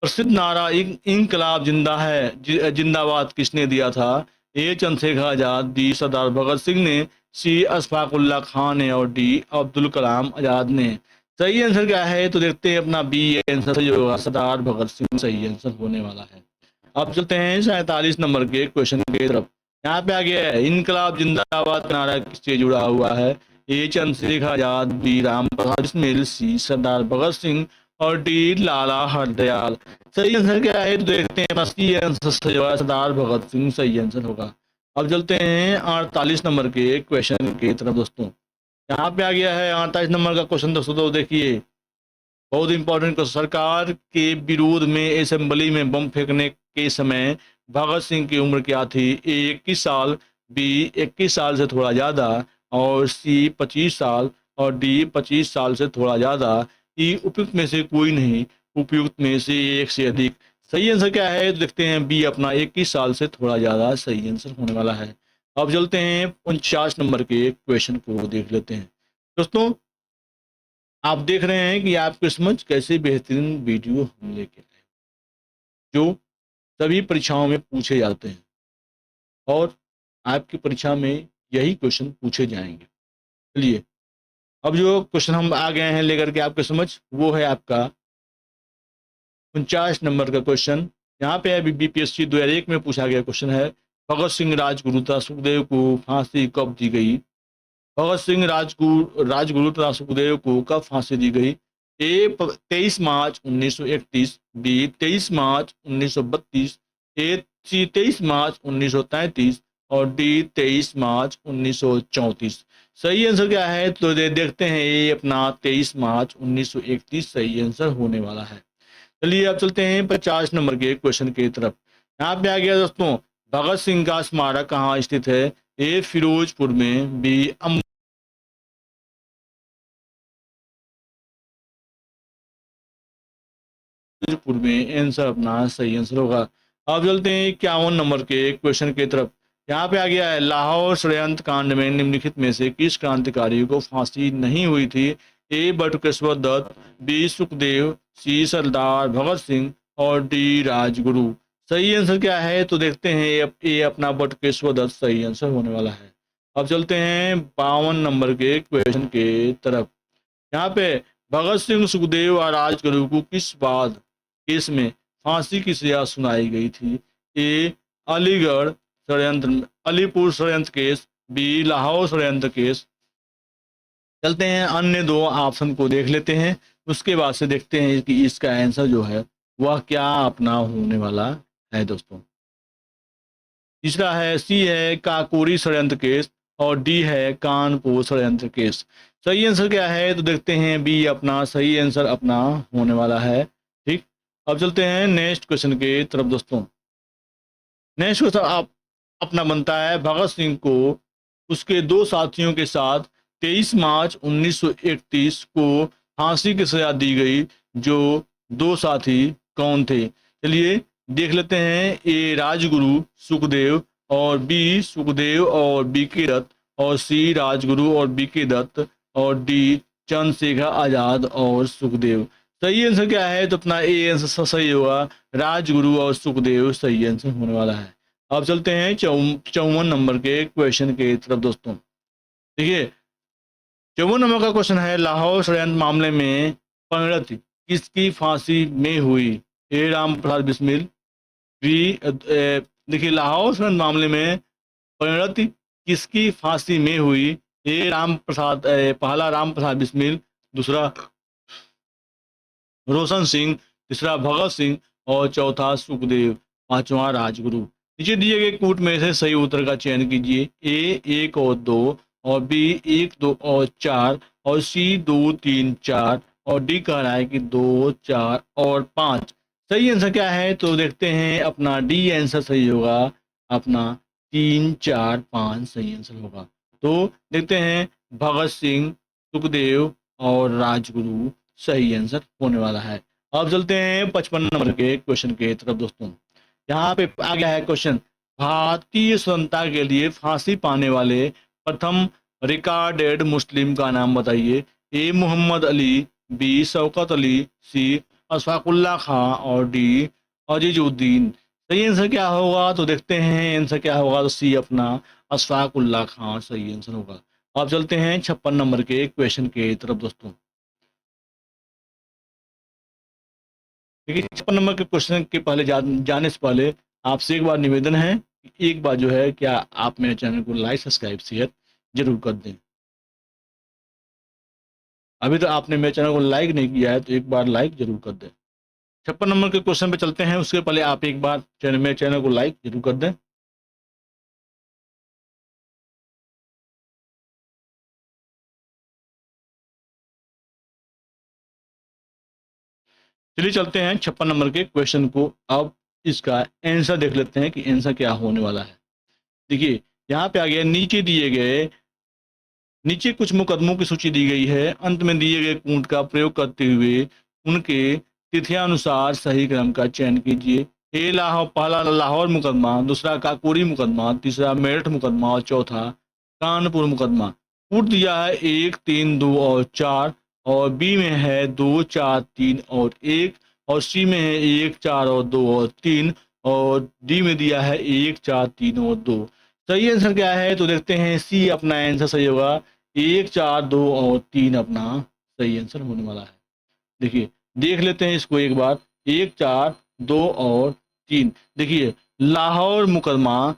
S1: प्रसिद्ध नारा इनकलाब जिंदा है जिंदाबाद किसने दिया था? ए चंद्रशेखर आजाद, बी सरदार भगत सिंह ने, सी अशफाकुल्ला खान ने और डी अब्दुल कलाम आजाद ने। सही आंसर क्या है तो देखते हैं अपना बी आंसर सही होगा, सरदार भगत सिंह सही आंसर होने वाला है। अब चलते हैं 47 नंबर के क्वेश्चन की तरफ। यहाँ पे आ गया है इनकलाब जिंदाबाद का नारा किससे जुड़ा हुआ है? ए चंद्रशेखर आजाद, बी राम प्रसाद बिस्मिल, सी सरदार भगत सिंह और डी लाला हरदयाल। सही आंसर क्या है तो देखते हैं, सी आंसर सही होगा, सरदार भगत सिंह सही आंसर होगा। अब चलते हैं 48 नंबर के क्वेश्चन की तरफ दोस्तों। यहाँ पे आ गया है 48 नंबर का क्वेश्चन दोस्तों, तो देखिए बहुत इंपॉर्टेंट क्वेश्चन। सरकार के विरोध में असेंबली में बम फेंकने के समय भगत सिंह की उम्र क्या थी? ए 21 साल, बी 21 साल से थोड़ा ज़्यादा और सी 25 साल और डी 25 साल से थोड़ा ज़्यादा। ई उपयुक्त में से कोई नहीं, उपयुक्त में से एक से अधिक। सही आंसर क्या है तो देखते हैं बी अपना 21 साल से थोड़ा ज़्यादा सही आंसर होने वाला है। अब चलते हैं 49 नंबर के क्वेश्चन को देख लेते हैं दोस्तों। आप देख रहे हैं कि आपकी समझ कैसे बेहतरीन वीडियो हम लेके आए जो सभी परीक्षाओं में पूछे जाते हैं और आपकी परीक्षा में यही क्वेश्चन पूछे जाएंगे। चलिए अब जो क्वेश्चन हम आ गए हैं लेकर के आपके समझ, वो है आपका 49 नंबर का क्वेश्चन। यहाँ पे अभी बीपीएससी 2001 में पूछा गया क्वेश्चन है, भगत सिंह राजगुरु तथा सुखदेव को फांसी कब दी गई? भगत सिंह राजगुरु तथा सुखदेव को कब फांसी दी गई? ए 23 मार्च 1931, बी 23 मार्च 1932, ए सी 23 मार्च 1933 और डी 23 मार्च 1934। सही आंसर क्या है तो देखते हैं, ये अपना 23 मार्च 1931 सही आंसर होने वाला है। चलिए अब चलते हैं 50 नंबर के क्वेश्चन की तरफ। यहाँ पे आ गया दोस्तों, भगत सिंह का स्मारक कहाँ स्थित है? ए फिरोजपुर में, बी फिरोजपुर में, आंसर अपना सही आंसर होगा। अब चलते हैं 51 नंबर के क्वेश्चन की तरफ। यहाँ पे आ गया है, लाहौर षड्यंत्र कांड में निम्नलिखित में से किस क्रांतिकारी को फांसी नहीं हुई थी? ए बटुकेश्वर दत्त, बी सुखदेव, सी सरदार भगत सिंह और डी राजगुरु। सही आंसर क्या है तो देखते हैं, ये अपना बटुकेश्वर दत्त सही आंसर होने वाला है। अब चलते हैं 52 नंबर के क्वेश्चन के तरफ। यहाँ पे भगत सिंह, सुखदेव और राजगुरु को किस बाद केस में फांसी की सजा सुनाई गई थी? ए अलीगढ़ षड्यंत्र, अलीपुर षड्यंत्र केस, बी लाहौर षड्यंत्र केस। चलते हैं अन्य दो ऑप्शन को देख लेते हैं, उसके बाद से देखते हैं कि इसका आंसर जो है वह क्या अपना होने वाला है दोस्तों। तीसरा है, सी है काकोरी षड्यंत्र केस और डी है कानपुर षड्यंत्र केस। सही आंसर क्या है तो देखते हैं, बी अपना सही आंसर अपना होने वाला है। ठीक, अब चलते हैं नेक्स्ट क्वेश्चन के तरफ दोस्तों। नेक्स्ट क्वेश्चन आप अपना बनता है, भगत सिंह को उसके दो साथियों के साथ 23 मार्च 1931 को फांसी की सजा दी गई, जो दो साथी कौन थे? चलिए देख लेते हैं, ए राजगुरु सुखदेव और बी सुखदेव और बी के दत्त और सी राजगुरु और बी के दत्त और डी चंद्रशेखर आजाद और सुखदेव। सही आंसर क्या है तो अपना ए आंसर सही होगा, राजगुरु और सुखदेव सही आंसर होने वाला है। अब चलते हैं 54 नंबर के क्वेश्चन के तरफ दोस्तों। देखिए 54 नंबर का क्वेश्चन है, लाहौर षड्यंत्र मामले में परिणति किसकी फांसी में हुई? ए राम प्रसाद बिस्मिल, बी देखिए लाहौर षड्यंत्र मामले में परिणति किसकी फांसी में हुई? ए राम प्रसाद, पहला राम प्रसाद बिस्मिल, दूसरा रोशन सिंह, तीसरा भगत सिंह और चौथा सुखदेव, पांचवा राजगुरु। नीचे दिए गए कूट में से सही उत्तर का चयन कीजिए। ए 1 और 2 और बी 1 2 और 4 और सी 2 3 4 और डी कह रहा है कि 2 4 और 5। सही आंसर क्या है तो देखते हैं, अपना डी आंसर सही होगा, अपना 3 4 5 सही आंसर होगा। तो देखते हैं भगत सिंह, सुखदेव और राजगुरु सही आंसर होने वाला है। अब चलते हैं 55 नंबर के क्वेश्चन के तरफ दोस्तों। यहाँ पे आ गया है क्वेश्चन, भारतीय स्वतंत्रता के लिए फांसी पाने वाले प्रथम रिकॉर्डेड मुस्लिम का नाम बताइए। ए मोहम्मद अली, बी शौकत अली, सी अशफाकुल्ला खां और डी अजीजुद्दीन। सही आंसर क्या होगा तो देखते हैं, आंसर क्या होगा तो सी अपना अशफाक उल्लाह खान सही आंसर होगा। अब चलते हैं 56 नंबर के क्वेश्चन के तरफ दोस्तों। देखिए 56 नंबर के क्वेश्चन के पहले जाने से पहले आपसे एक बार निवेदन है कि एक बार जो है क्या आप मेरे चैनल को लाइक सब्सक्राइब शेयर जरूर कर दें। अभी तो आपने मेरे चैनल को लाइक नहीं किया है तो एक बार लाइक जरूर कर दें। 56 नंबर के क्वेश्चन पे चलते हैं, उसके पहले आप एक बार मेरे चैनल को लाइक जरूर कर दें। चलिए चलते हैं 56 नंबर के क्वेश्चन को। अब इसका आंसर देख लेते हैं कि आंसर क्या होने वाला है। देखिए यहाँ पे आ गया, नीचे कुछ मुकदमों की सूची दी गई है, अंत में दिए गए कूट का प्रयोग करते हुए उनके तिथियानुसार सही क्रम का चयन कीजिए। ए लाहौर, पहला लाहौर मुकदमा, दूसरा काकोरी मुकदमा, तीसरा मेरठ मुकदमा और चौथा कानपुर मुकदमा। कूट दिया है 1, 3, 2 और 4, और बी में है 2, 4, 3 और 1, और सी में है 1, 4 और 2 और 3, और डी में दिया है 1, 4, 3 और 2। सही आंसर क्या है तो देखते हैं, सी अपना आंसर सही होगा। 1, 4, 2 और 3 अपना सही आंसर होने वाला है। देखिए देख लेते हैं इसको एक बार। 1, 4, 2 और 3। देखिए लाहौर मुकदमा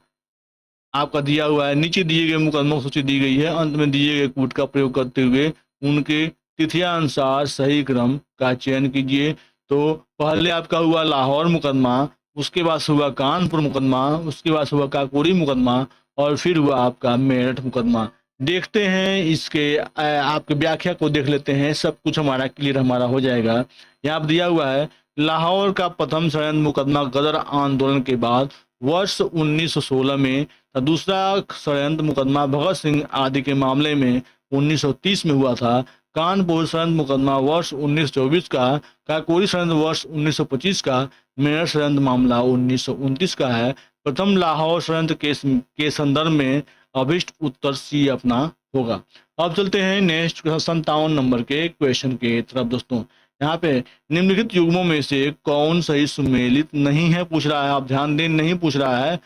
S1: आपका दिया हुआ है, नीचे दिए गए मुकदमों की सूची दी गई है, अंत में दिए गए कूट का प्रयोग करते हुए उनके तिथियानुसार सही क्रम का चयन कीजिए। तो पहले आपका हुआ लाहौर मुकदमा, उसके बाद हुआ कानपुर मुकदमा, उसके बाद हुआ काकोरी मुकदमा, और फिर हुआ आपका मेरठ मुकदमा। देखते हैं इसके आपके व्याख्या को देख लेते हैं, सब कुछ हमारा क्लियर हमारा हो जाएगा। यहाँ पर दिया हुआ है, लाहौर का प्रथम षड्यंत्र मुकदमा गदर आंदोलन के बाद वर्ष 1916 में, दूसरा षड्यंत्र मुकदमा भगत सिंह आदि के मामले में 1930 में हुआ था। कानपुर षड्यंत्र मुकदमा वर्ष 1924 का, काकोरी षड्यंत्र वर्ष 1925 का, मेरठ षड्यंत्र मामला 1929 का है। प्रथम लाहौर षड्यंत्र के संदर्भ में अभिष्ट उत्तर सी अपना होगा। अब चलते हैं नेक्स्ट 57 नंबर के क्वेश्चन के तरफ दोस्तों। यहाँ पे निम्नलिखित युग्मों में से कौन सही सुमेलित नहीं है पूछ रहा है, आप ध्यान दें, नहीं पूछ रहा है।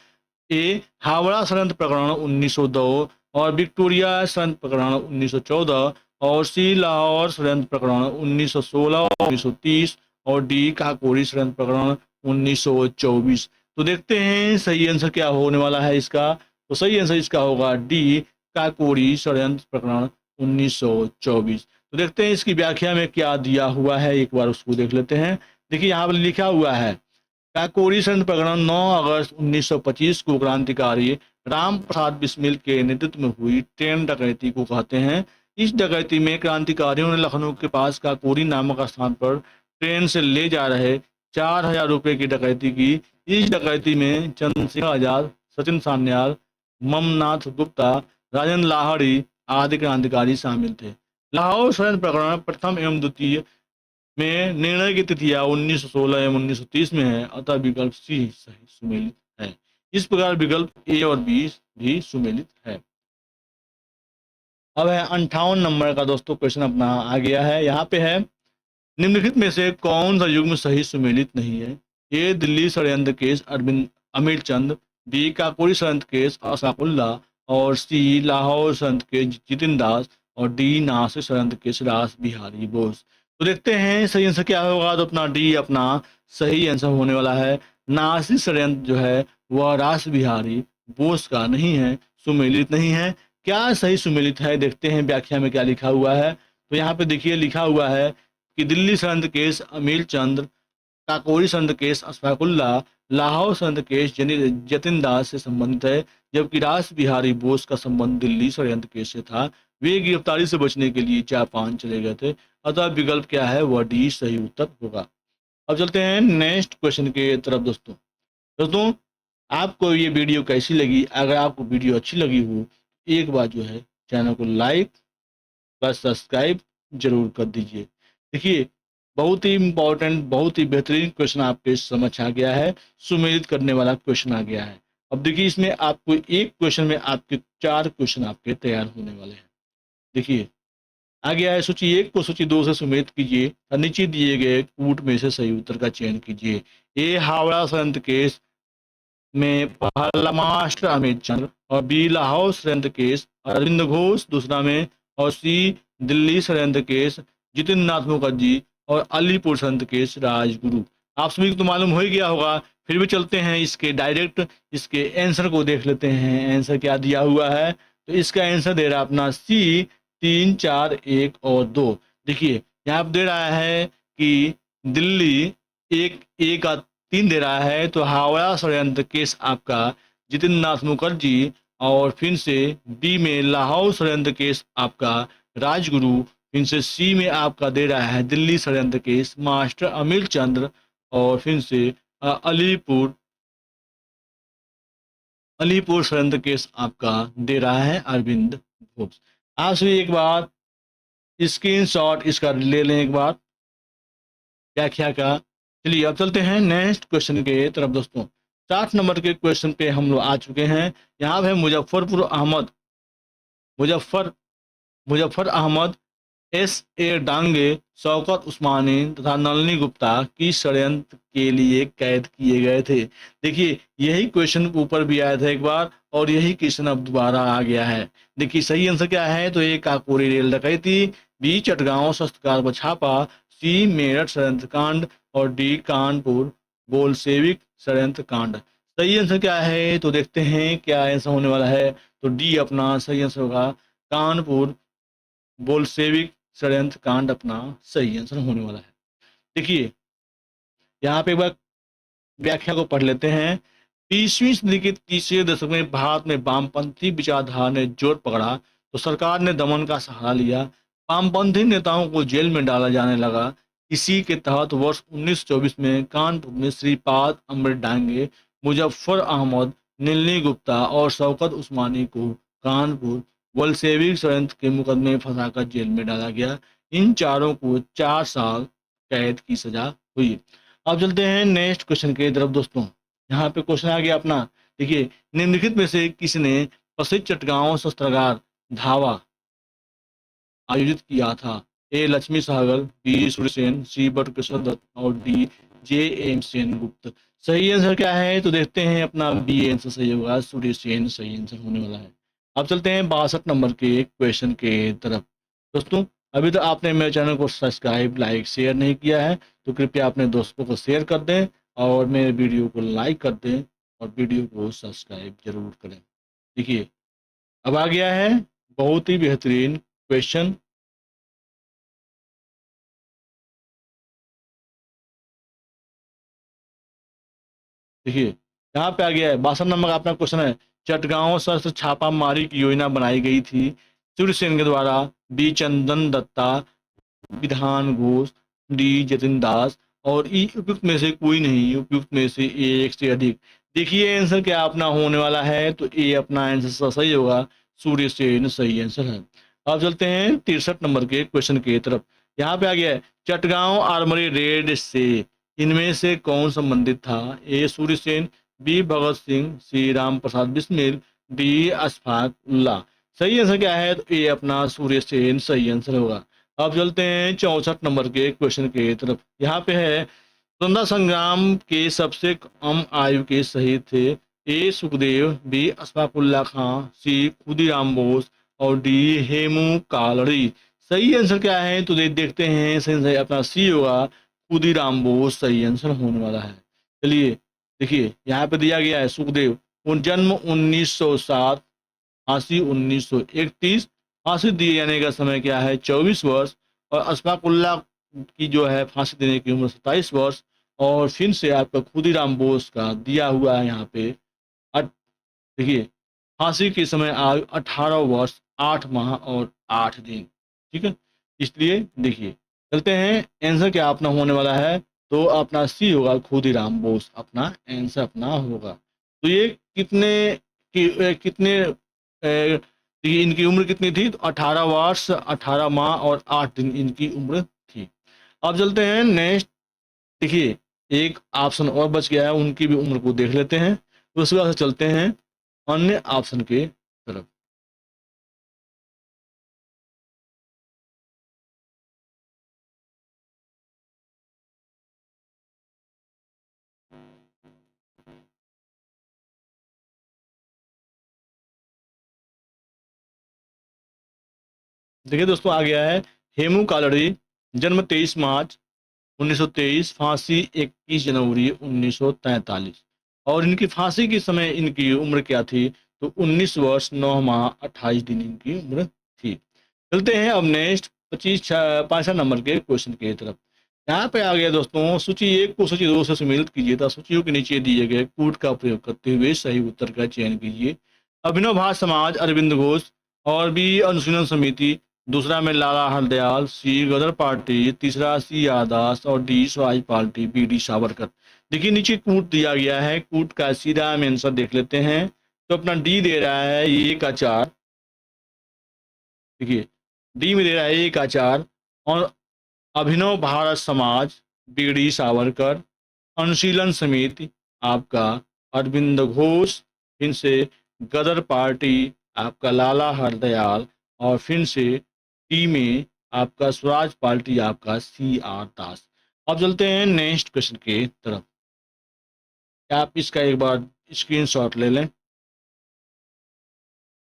S1: ए हावड़ा षड्यंत्र प्रकरण 1902 और विक्टोरिया षड्यंत्र प्रकरण 1914, और सी लाहौर षड्यंत्र प्रकरण 1916 और 1930, और डी काकोरी षड्यंत्र प्रकरण 1924। तो देखते हैं सही आंसर क्या होने वाला है इसका। तो सही आंसर इसका होगा डी काकोरी षड्यंत्र प्रकरण 1924। तो देखते हैं इसकी व्याख्या में क्या दिया हुआ है, एक बार उसको देख लेते हैं। देखिए यहाँ पर लिखा हुआ है, काकोरी षड्यंत्र प्रकरण 9 अगस्त 1925 को क्रांतिकारी राम प्रसाद बिस्मिल के नेतृत्व में हुई ट्रेन डकैती को कहते हैं। इस डकैती में क्रांतिकारियों ने लखनऊ के पास काकोरी नामक स्थान पर ट्रेन से ले जा रहे 4,000 रुपए की डकैती की। इस डकैती में चंद्रशेखर आजाद, सचिन सान्याल, ममनाथ गुप्ता, राजेंद्र लाहड़ी आदि क्रांतिकारी शामिल थे। लाहौर षड्यंत्र प्रकरण प्रथम एवं द्वितीय में निर्णय की तिथियां 1916 एवं 1930 में है, अतः विकल्प सी सही सुमेलित है। इस प्रकार विकल्प ए और बी भी सुमेलित है। अब है 58 नंबर का दोस्तों क्वेश्चन अपना आ गया है। यहाँ पे है, निम्नलिखित में से कौन सा युग्म सही सुमेलित नहीं है। ए दिल्ली षड्यंत्र केस अरविंद अमीर चंद, बी काकोरी षड्यंत्र केस असाकुल्ला, और सी लाहौर षड्यंत्र केस जितिन दास, और डी नासिक षड्यंत्र केस रास बिहारी बोस। तो देखते हैं सही आंसर क्या होगा। तो अपना डी अपना सही आंसर होने वाला है। नासिक षड्यंत्र जो है वह रास बिहारी बोस का नहीं है, सुमेलित नहीं है। क्या सही सुमेलित है देखते हैं व्याख्या में क्या लिखा हुआ है। तो यहाँ पे देखिए लिखा हुआ है कि दिल्ली षड्यंत्र केस अमीर चंद, काकोरी षड्यंत्र केस अशफाकुल्ला, लाहौर षड्यंत्र केस जतिन दास से संबंधित है, जबकि रास बिहारी बोस का संबंध दिल्ली षड्यंत्र केस से था। वे गिरफ्तारी से बचने के लिए जापान चले गए थे, अतः विकल्प क्या है वह डी सही उत्तर होगा। अब चलते हैं नेक्स्ट क्वेश्चन के तरफ दोस्तों। दोस्तों आपको ये वीडियो कैसी लगी, अगर आपको वीडियो अच्छी लगी हो एक बार जो है चैनल को लाइक प्लस सब्सक्राइब जरूर कर दीजिए। देखिए बहुत ही इंपॉर्टेंट, बहुत ही बेहतरीन क्वेश्चन आपके समझ आ गया है, सुमेलित करने वाला क्वेश्चन आ गया है। अब देखिए इसमें आपको एक क्वेश्चन में आपके 4 क्वेश्चन आपके तैयार होने वाले हैं। देखिए आ गया है, सूची 1 को सूची 2 से सुमेलित कीजिए और नीचे दिए गए कूट में से सही उत्तर का चयन कीजिए। ए हावड़ा षड्यंत्र केस में पहला मास्टर अमित चंद्र, और बी लाहौर षड्यंत्र केस अरविंद घोष दूसरा में, और सी दिल्ली षड्यंत्र केस जितिन नाथ मुखर्जी, और अलीपुर षड्यंत्र केस राजगुरु। आप सभी को तो मालूम हो ही गया होगा, फिर भी चलते हैं इसके डायरेक्ट इसके आंसर को देख लेते हैं। आंसर क्या दिया हुआ है, तो इसका आंसर दे रहा है अपना सी 3, 4, 1 और 2। देखिए यहाँ पे दे रहा है कि दिल्ली एक एक का 3 दे रहा है, तो हावड़ा षड्यंत्र केस आपका जितिन नाथ मुखर्जी, और फिर से बी में लाहौर षड्यंत्र केस आपका राजगुरु, फिर से सी में आपका दे रहा है दिल्ली षड्यंत्र केस मास्टर अमित चंद्र, और फिर से अलीपुर अलीपुर षड्यंत्र केस आपका दे रहा है अरविंद घोष। आप सभी एक बार स्क्रीनशॉट इसका ले लें एक बार व्याख्या का। चलिए अब चलते हैं नेक्स्ट क्वेश्चन के तरफ दोस्तों। 60 नंबर के क्वेश्चन पे हम लोग आ चुके हैं। यहाँ पे मुजफ्फर मुजफ्फर अहमद, एस ए डांगे, शौकत उस्मानी तथा नलिनी गुप्ता की षड्यंत्र के लिए कैद किए गए थे। देखिए यही क्वेश्चन ऊपर भी आया था एक बार, और यही क्वेश्चन अब दोबारा आ गया है। देखिए सही आंसर क्या है, तो ए काकोरी रेल डकैती, बी चटगांव शस्त्रकार पर छापा, सी मेरठ षड्यंत्र कांड, और डी कानपुर बोलसेविक षड्यंत्र कांड। सही आंसर क्या है, तो देखते हैं क्या आंसर होने वाला है। तो डी अपना सही आंसर होगा, कानपुर बोल्शेविक षड्यंत्र कांड अपना सही आंसर होने वाला है। देखिए यहाँ पे एक बार व्याख्या को पढ़ लेते हैं। 20वीं सदी के तीसरे दशक में भारत में वामपंथी विचारधारा ने जोर पकड़ा, तो सरकार ने दमन का सहारा लिया। वामपंथी नेताओं को जेल में डाला जाने लगा। इसी के तहत वर्ष 1924 में कानपुर में श्रीपाद अमृत डांगे, मुजफ्फर अहमद, नलिनी गुप्ता और शौकत उस्मानी को कानपुर बलशेविक षड्यंत्र के मुकदमे में फंसाकर जेल में डाला गया। इन चारों को 4 साल कैद की सजा हुई। अब चलते हैं नेक्स्ट क्वेश्चन के तरफ दोस्तों। यहाँ पे क्वेश्चन आ गया अपना। देखिए निम्नलिखित में से किसने प्रसिद्ध चटगांव शस्त्रागार धावा आयोजित किया था? ए लक्ष्मी सहगल, बी सूर्यसेन, सी बटुकेश्वर दत्त, और डी जे एम सेनगुप्त। सही आंसर क्या है, तो देखते हैं अपना बी आंसर सही होगा, सूर्यसेन सही आंसर होने वाला है। अब चलते हैं 62 नंबर के क्वेश्चन के तरफ दोस्तों। अभी तो आपने मेरे चैनल को सब्सक्राइब लाइक शेयर नहीं किया है, तो कृपया अपने दोस्तों को शेयर कर दें, और मेरे वीडियो को लाइक कर दें, और वीडियो को सब्सक्राइब जरूर करें। देखिए अब आ गया है बहुत ही बेहतरीन क्वेश्चन। देखिए यहाँ पे आ गया है 62 नंबर का अपना क्वेश्चन है। चटगांव शस्त्र छापामारी की योजना बनाई गई थी सूर्यसेन के द्वारा, बी चंदन दत्ता, विधान घोष, डी जतिन दास, और ई उपयुक्त में से कोई नहीं, उपयुक्त में से एक से अधिक। देखिए आंसर क्या अपना होने वाला है, तो ए अपना आंसर सही होगा, सूर्यसेन सही आंसर है। अब चलते हैं 63 नंबर के क्वेश्चन की तरफ। यहाँ पे आ गया है चटगांव आर्मरी रेड से इनमें से कौन संबंधित था? ए सूर्यसेन, बी भगत सिंह, सी राम प्रसाद बिस्मिल, डी अशफाक उल्लाह। सही आंसर क्या है, तो ये अपना सूर्यसेन सही आंसर होगा। अब चलते हैं 64 नंबर के क्वेश्चन के तरफ। यहाँ पे है स्वतंत्रता संग्राम के सबसे कम आयु के शहीद थे? ए सुखदेव, बी अशफाकुल्ला खां, सी खुदीराम बोस, और डी हेमू कालड़ी। सही आंसर क्या है, तो देखते हैं। सही अपना सी होगा, खुदीराम बोस सही आंसर होने वाला है। चलिए देखिए यहाँ पे दिया गया है सुखदेव जन्म 1907, फांसी 1931, फांसी दिए जाने का समय क्या है 24 वर्ष, और अशफाकुल्ला की जो है फांसी देने की उम्र 27 वर्ष, और फिर से आपका खुदीराम बोस का दिया हुआ है यहाँ पे अट- देखिए फांसी के समय आयु 18 वर्ष 8 माह और 8 दिन। ठीक है, इसलिए देखिए चलते हैं आंसर क्या अपना होने वाला है, तो अपना सी होगा, खुदीराम बोस अपना आंसर अपना होगा। तो ये कितने इनकी उम्र कितनी थी, तो 18 वर्ष 18 माह और 8 दिन इनकी उम्र थी। अब चलते हैं नेक्स्ट। देखिए एक ऑप्शन और बच गया है, उनकी भी उम्र को देख लेते हैं, उसके बाद से चलते हैं अन्य ऑप्शन के तरफ। देखिए दोस्तों, आ गया है हेमू कालड़ी, जन्म 23 मार्च 1923, फांसी 21 जनवरी 1943। और इनकी फांसी के समय इनकी उम्र क्या थी? तो 19 वर्ष 9 माह 28 दिन इनकी उम्र थी। चलते हैं अब नेक्स्ट 55 नंबर के क्वेश्चन की तरफ। यहाँ पे आ गया दोस्तों, सूची 1 को सूची 2 से सम्मिलित कीजिए तथा सूचियों के नीचे दिए गए कूट का प्रयोग करते हुए सही उत्तर का चयन कीजिए। अभिनव भारत समाज अरविंद घोष, और बी अनुशीलन समिति, दूसरा में लाला हरदयाल, सी गदर पार्टी, तीसरा सी आर दास, और D Swaraj party B D Savarkar. देखिए नीचे कूट दिया गया है, कूट का सीधा हम आंसर देख लेते हैं। तो अपना डी दे रहा है ये का 4। देखिए डी में दे रहा है ए का 4, और अभिनव भारत समाज बी डी सावरकर, अनुशीलन समिति आपका अरविंद घोष, फिर से गदर पार्टी आपका लाला हरदयाल, और फिर से टी में आपका स्वराज पार्टी आपका सी आर दास। अब चलते हैं नेक्स्ट क्वेश्चन की तरफ। आप इसका एक बार स्क्रीनशॉट ले लें।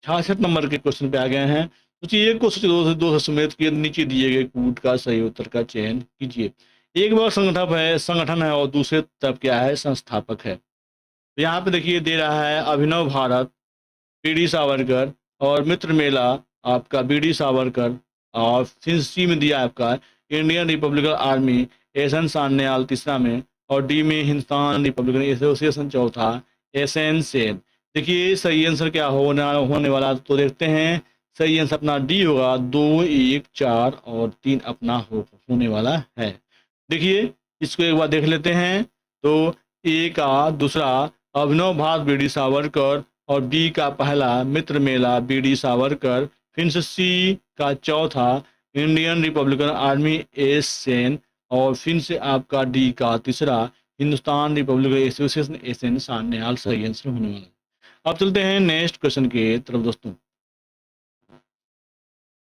S1: 66 नंबर के क्वेश्चन पे आ गए हैं। सूची एक को सूची दो से समेत किए नीचे दिए गए कूट का सही उत्तर का चयन कीजिए। एक बार संगठन है और दूसरे तरफ क्या है? संस्थापक है। तो यहाँ पे देखिए दे रहा है अभिनव भारत बी डी सावरकर, और मित्र मेला आपका बी डी सावरकर, और फिर सी में दिया आपका Indian republican army S N Sanyal तीसरा में, और डी में हिंदुस्तान रिपब्लिकन एसोसिएशन चौथा एस एन सेन। देखिए सही आंसर क्या होने वाला, तो देखते हैं। सही आंसर अपना डी होगा, 2 1 4 और 3 अपना होने वाला है। देखिए इसको एक बार देख लेते हैं। तो ए का दूसरा अभिनव भारत बी डी सावरकर, और बी का पहला मित्र मेला बी डी सावरकर, फिर से सी का चौथा Indian republican army S Sen, और फिर से आपका डी का तीसरा Hindustan Republican association S N Sanyal सही आंसर होने वाला है। अब चलते हैं नेक्स्ट क्वेश्चन की तरफ दोस्तों।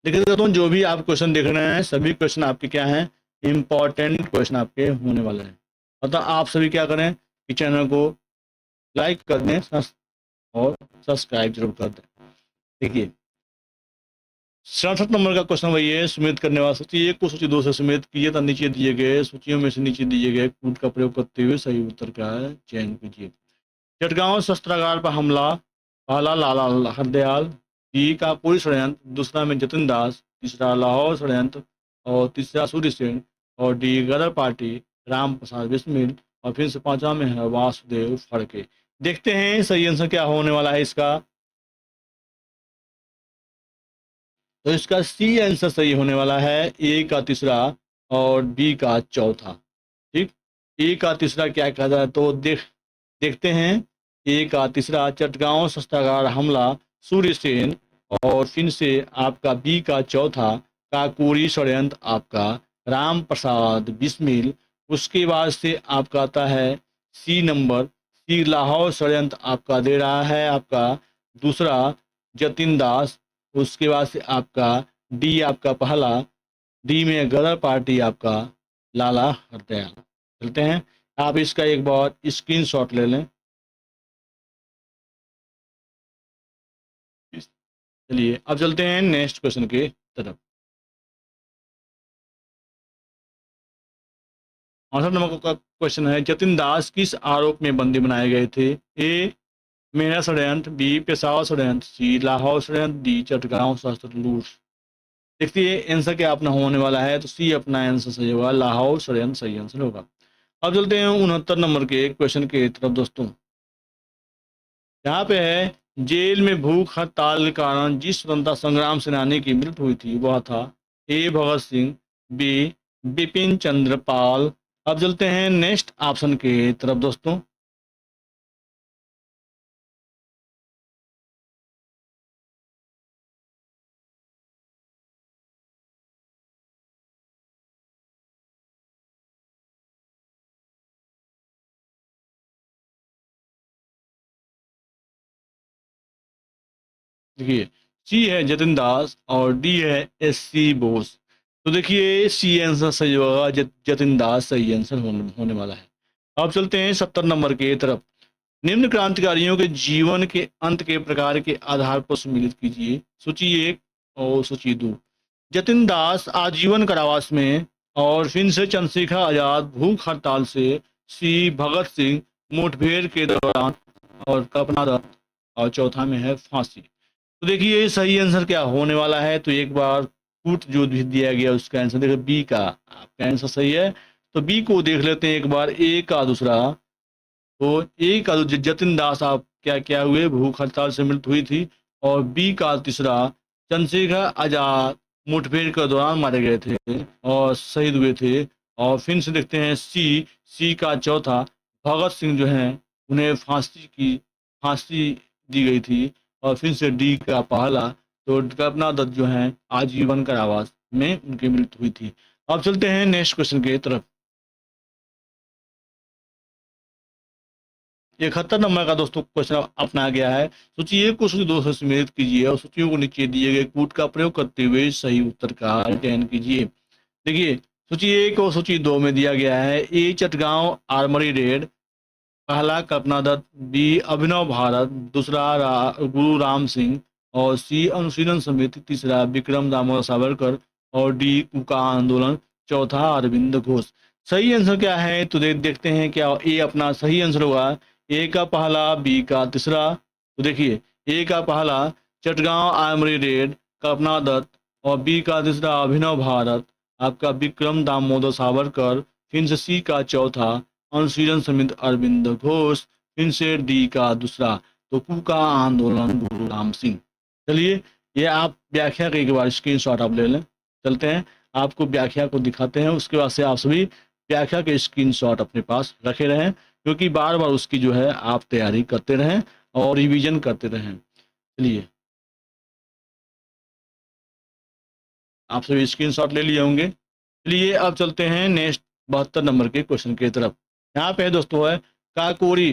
S1: देखिए दोस्तों, जो भी आप क्वेश्चन देख रहे हैं सभी क्वेश्चन आपके क्या हैं? इंपॉर्टेंट क्वेश्चन आपके होने वाले हैं। अतः आप सभी क्या करें कि चैनल को लाइक कर दें और सब्सक्राइब जरूर कर दें। देखिए 67 नंबर का क्वेश्चन वही है, सुमेध करने वाला। सूची 1 को सूची 2 से सुमेध कीजिए तथा नीचे दिए गए सूचियों में से नीचे दिए गए कूट का प्रयोग करते हुए सही उत्तर का चयन कीजिए। चटगांव शस्त्रागार पर हमला, पहला लाला हरदयाल, जी का पूरी षड्यंत्र, दूसरा में जतिन दास, तीसरा लाहौर षड्यंत्र, और तीसरा सूर्य सेन, और डी गदर पार्टी राम प्रसाद बिस्मिल, और फिर से पांचवा में है वासुदेव फड़के। देखते हैं सही आंसर क्या होने वाला है इसका। तो इसका सी आंसर सही होने वाला है, ए का तीसरा और बी का चौथा। ठीक, ए का तीसरा क्या कहता है तो देखते हैं। ए का तीसरा चटगांव शस्त्रागार हमला सूर्य सेन, और फिर से आपका बी का चौथा काकोरी षड्यंत्र आपका राम प्रसाद बिस्मिल। उसके बाद से आपका आता है सी नंबर, सी लाहौर षड्यंत्र आपका दे रहा है आपका दूसरा जतिन दास। उसके बाद से आपका डी आपका पहला, डी में गदर पार्टी आपका लाला हरदयाल। चलते हैं, आप इसका एक बार स्क्रीनशॉट ले लें। चलिए अब चलते हैं नेक्स्ट क्वेश्चन के तरफ। 68 नंबर का क्वेश्चन है, जतिन दास किस आरोप में बंदी बनाए गए थे? ए मेरा षड्यंत्र, बी पेशावर षड्यंत्र, सी लाहौर षड्यंत्र, डी चटगांव शस्त्र लूट। देखिए आंसर क्या अपना होने वाला है, तो सी अपना आंसर सही होगा, लाहौर षड्यंत्र सही आंसर होगा। अब चलते हैं 69 नंबर के क्वेश्चन के तरफ दोस्तों। यहाँ पे है, जेल में भूख हड़ताल के कारण जिस स्वतंत्रता संग्राम सेनानी की मृत्यु हुई थी वह था ए भगत सिंह, बी बिपिन चंद्र पाल। अब चलते हैं नेक्स्ट ऑप्शन के तरफ दोस्तों। देखिए सी है जतिन दास और डी है एस सी बोस। तो देखिए सी आंसर सही होगा, जतिन दास सही आंसर होने वाला है। अब चलते हैं 70 नंबर के तरफ। निम्न क्रांतिकारियों के जीवन के अंत के प्रकार के आधार पर सम्मिलित कीजिए। सूची 1 और सूची 2। जतिन दास आजीवन कारावास में, और फिर से चंद्रशेखर आजाद भूख हड़ताल से, सी भगत सिंह मुठभेड़ के दौरान, और कल्पना दत्त, और चौथा में है फांसी। तो देखिए सही आंसर क्या होने वाला है, तो एक बार कूट जो भी दिया गया उसका आंसर देखिए बी का आपका आंसर सही है। तो बी को देख लेते हैं एक बार, ए का दूसरा। तो ए का जतिन दास आप क्या क्या हुए, भूख हड़ताल से मृत्यु हुई थी। और बी का तीसरा, चंद्रशेखर आजाद मुठभेड़ के दौरान मारे गए थे और शहीद हुए थे। और फिर से देखते हैं सी, सी का चौथा, भगत सिंह जो हैं उन्हें फांसी दी गई थी। और फिर से डी का पहला, तो कल्पना दत्त जो हैं आजीवन कारावास में उनकी मृत्यु हुई थी। अब चलते हैं नेक्स्ट क्वेश्चन की तरफ। 71 नंबर का दोस्तों क्वेश्चन अपना गया है। सूची एक को सूची दो से सम्मिलित कीजिए और सूचियों को नीचे दिए गए कूट का प्रयोग करते हुए सही उत्तर का चयन कीजिए। देखिए सूची एक और सूची दो में दिया गया है, ए चटगांव आर्मरी रेड, पहला कल्पना दत्त, बी अभिनव भारत, दूसरा गुरु राम सिंह, और सी अनुशीलन समिति, तीसरा विक्रम दामोदर सावरकर, और डी कुका आंदोलन, चौथा अरविंद घोष। सही आंसर क्या है तो देखते हैं क्या ए अपना सही आंसर होगा। ए का पहला, बी का तीसरा। तो देखिए ए का पहला चटगांव आर्मरी रेड, कल्पना दत्त, और बी का तीसरा अभिनव भारत, आपका विक्रम दामोदर सावरकर, फिर से सी का चौथा अनुशीलन समिति अरविंद घोष, फिर से डी का दूसरा तो कुका आंदोलन गुरु राम सिंह। चलिए ये आप व्याख्या का एक बार स्क्रीनशॉट आप ले लें। चलते हैं आपको व्याख्या को दिखाते हैं, उसके बाद से आप सभी व्याख्या के स्क्रीनशॉट अपने पास रखे रहें, क्योंकि बार बार उसकी जो है आप तैयारी करते रहें और रिवीजन करते रहें। चलिए आप सभी स्क्रीनशॉट ले लिए होंगे। चलिए अब चलते हैं नेक्स्ट 72 नंबर के क्वेश्चन की तरफ। यहाँ पे दोस्तों है, काकोरी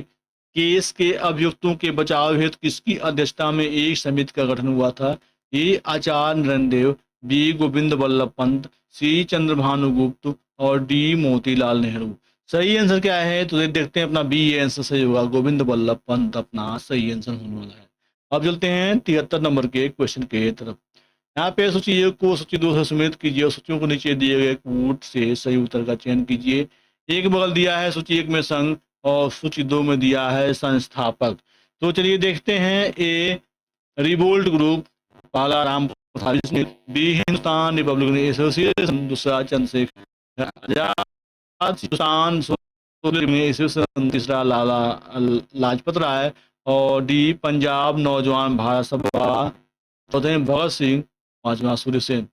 S1: केस के अभियुक्तों के बचाव हेतु किसकी अध्यक्षता में एक समिति का गठन हुआ था। ए आचार्य नरेंद्र, बी गोविंद बल्लभ पंत, सी चंद्रभानु गुप्त, और डी मोतीलाल नेहरू। सही आंसर क्या है तो देखते हैं अपना बी आंसर सही होगा, गोविंद बल्लभ पंत अपना सही आंसर होने वाला है। अब चलते हैं 73 नंबर के क्वेश्चन के तरफ। यहाँ पे सूची एक को सूची दो से सम्मिलित कीजिए और सूचियों को नीचे दिए गए कूट से सही उत्तर का चयन कीजिए। एक बगल दिया है सूची एक में संघ और सूची दो में दिया है संस्थापक। तो चलिए देखते हैं, ए रिवोल्ट ग्रुप, पहला Ram Prasad Smith, B Hindustan Republican Association, दूसरा चंद्रशेखर आजाद, हिंदुस्तान सोशलिस्ट एसोसिएशन, तीसरा लाला लाजपत राय, और डी पंजाब नौजवान भारत सभा, चौथे भगत सिंह, पांचवा सूर्य सेन।